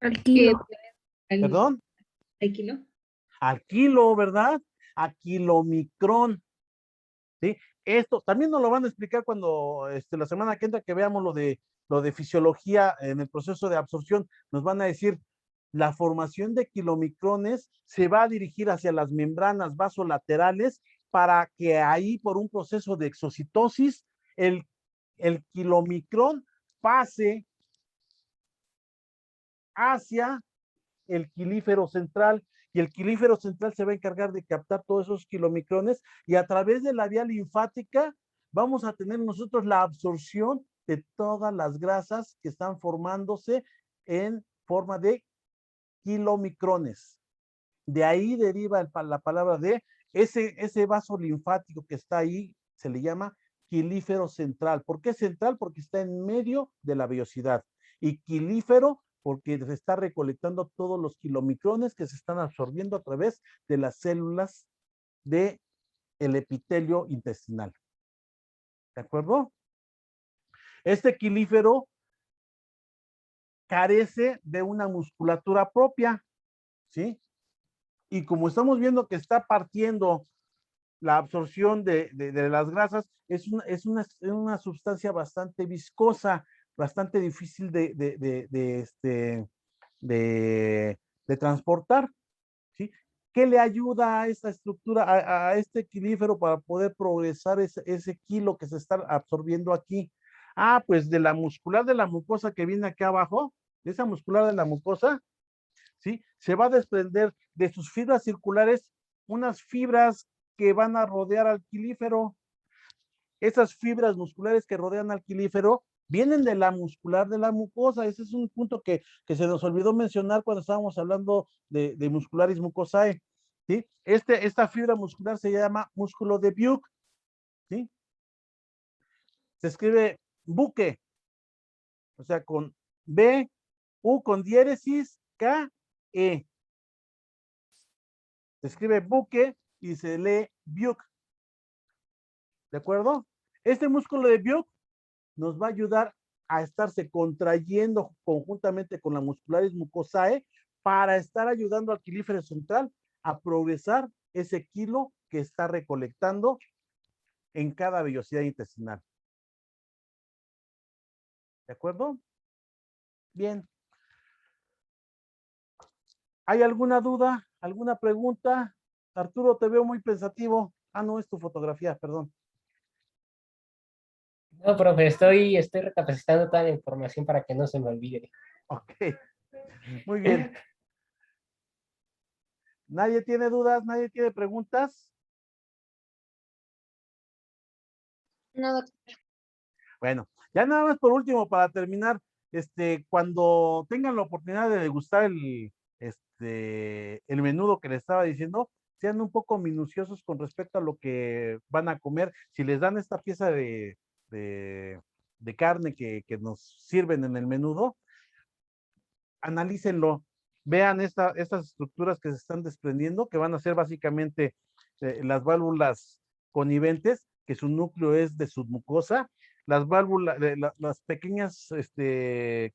Speaker 2: Al kilo.
Speaker 1: ¿Perdón?
Speaker 7: ¿Al kilo?
Speaker 1: Al kilo, ¿verdad? A kilomicrón. ¿Sí? Esto también nos lo van a explicar cuando la semana que entra que veamos lo de fisiología en el proceso de absorción. Nos van a decir la formación de kilomicrones se va a dirigir hacia las membranas vasolaterales para que ahí por un proceso de exocitosis el el kilomicrón pase hacia el quilífero central, y el quilífero central se va a encargar de captar todos esos kilomicrones, y a través de la vía linfática vamos a tener nosotros la absorción de todas las grasas que están formándose en forma de kilomicrones. De ahí deriva la palabra de ese vaso linfático que está ahí, se le llama quilífero central. ¿Por qué central? Porque está en medio de la vellosidad. Y quilífero porque se está recolectando todos los kilomicrones que se están absorbiendo a través de las células del epitelio intestinal. ¿De acuerdo? Este quilífero carece de una musculatura propia, ¿sí? Y como estamos viendo que está partiendo la absorción de las grasas, es una sustancia bastante viscosa, bastante difícil de transportar, ¿sí? ¿Qué le ayuda a esta estructura, a este quilífero para poder progresar ese kilo que se está absorbiendo aquí? Ah, pues de la muscular de la mucosa que viene aquí abajo, de esa muscular de la mucosa, ¿sí? Se va a desprender de sus fibras circulares unas fibras que van a rodear al quilífero. Esas fibras musculares que rodean al quilífero vienen de la muscular de la mucosa. Ese es un punto que se nos olvidó mencionar cuando estábamos hablando de muscularis mucosae, ¿sí? Esta fibra muscular se llama músculo de Buch, ¿sí? Se escribe buque, o sea, con B, U con diéresis, K, E. Se escribe buque y se lee Buch. ¿De acuerdo? Este músculo de Buch nos va a ayudar a estarse contrayendo conjuntamente con la muscularis mucosae para estar ayudando al quilífero central a progresar ese kilo que está recolectando en cada vellosidad intestinal. ¿De acuerdo? Bien. ¿Hay alguna duda? ¿Alguna pregunta? Arturo, te veo muy pensativo. Ah, no, es tu fotografía, perdón.
Speaker 5: No, profe, estoy recapacitando toda la información para que no se me olvide.
Speaker 1: Ok, muy bien. ¿Nadie tiene dudas? ¿Nadie tiene preguntas?
Speaker 3: No, doctor.
Speaker 1: Bueno, ya nada más por último, para terminar, cuando tengan la oportunidad de degustar el menudo que les estaba diciendo, sean un poco minuciosos con respecto a lo que van a comer. Si les dan esta pieza de carne que nos sirven en el menudo, analícenlo, vean estas estructuras que se están desprendiendo, que van a ser básicamente las válvulas coniventes, que su núcleo es de submucosa, las válvulas, las pequeñas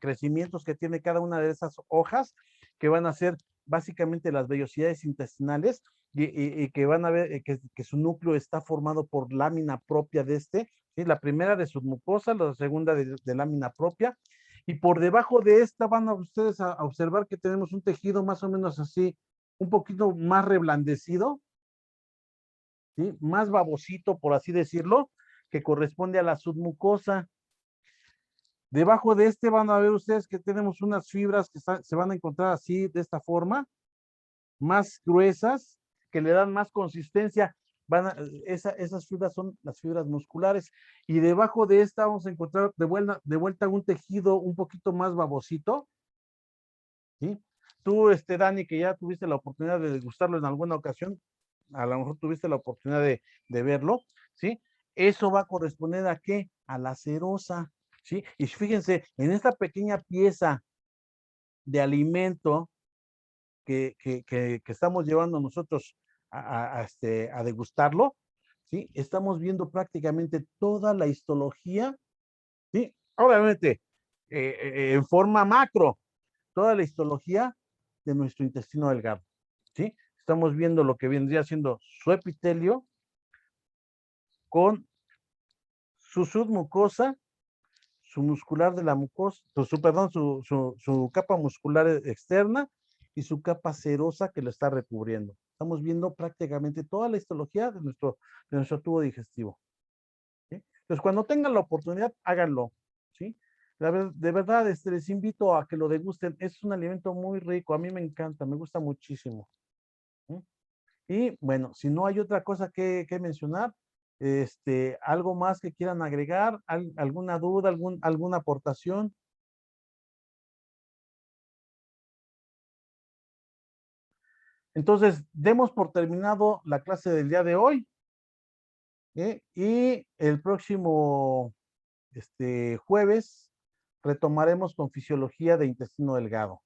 Speaker 1: crecimientos que tiene cada una de esas hojas, que van a ser básicamente las vellosidades intestinales, y que van a ver que su núcleo está formado por lámina propia de ¿sí? La primera de submucosa, la segunda de lámina propia, y por debajo de esta van a ustedes a observar que tenemos un tejido más o menos así, un poquito más reblandecido, ¿sí? Más babosito, por así decirlo, que corresponde a la submucosa. Debajo de van a ver ustedes que tenemos unas fibras que se van a encontrar así, de esta forma, más gruesas, que le dan más consistencia. Esas fibras son las fibras musculares, y debajo de esta vamos a encontrar de vuelta un tejido un poquito más babosito, ¿sí? Tú, Dani, que ya tuviste la oportunidad de degustarlo en alguna ocasión, a lo mejor tuviste la oportunidad de verlo, ¿sí? Eso va a corresponder ¿a qué? A la serosa, ¿sí? Y fíjense, en esta pequeña pieza de alimento que estamos llevando nosotros a degustarlo, ¿sí? Estamos viendo prácticamente toda la histología, ¿sí? Obviamente, en forma macro, toda la histología de nuestro intestino delgado, ¿sí? Estamos viendo lo que vendría siendo su epitelio con su submucosa, su muscular de la mucosa, su capa muscular externa y su capa serosa que lo está recubriendo. Estamos viendo prácticamente toda la histología de nuestro tubo digestivo, ¿sí? Entonces, cuando tengan la oportunidad, háganlo, ¿sí? De verdad, les invito a que lo degusten. Es un alimento muy rico. A mí me encanta, me gusta muchísimo. ¿Sí? Y bueno, si no hay otra cosa que mencionar, algo más que quieran agregar, alguna duda, alguna aportación. Entonces, demos por terminado la clase del día de hoy. Y el próximo jueves retomaremos con fisiología de intestino delgado.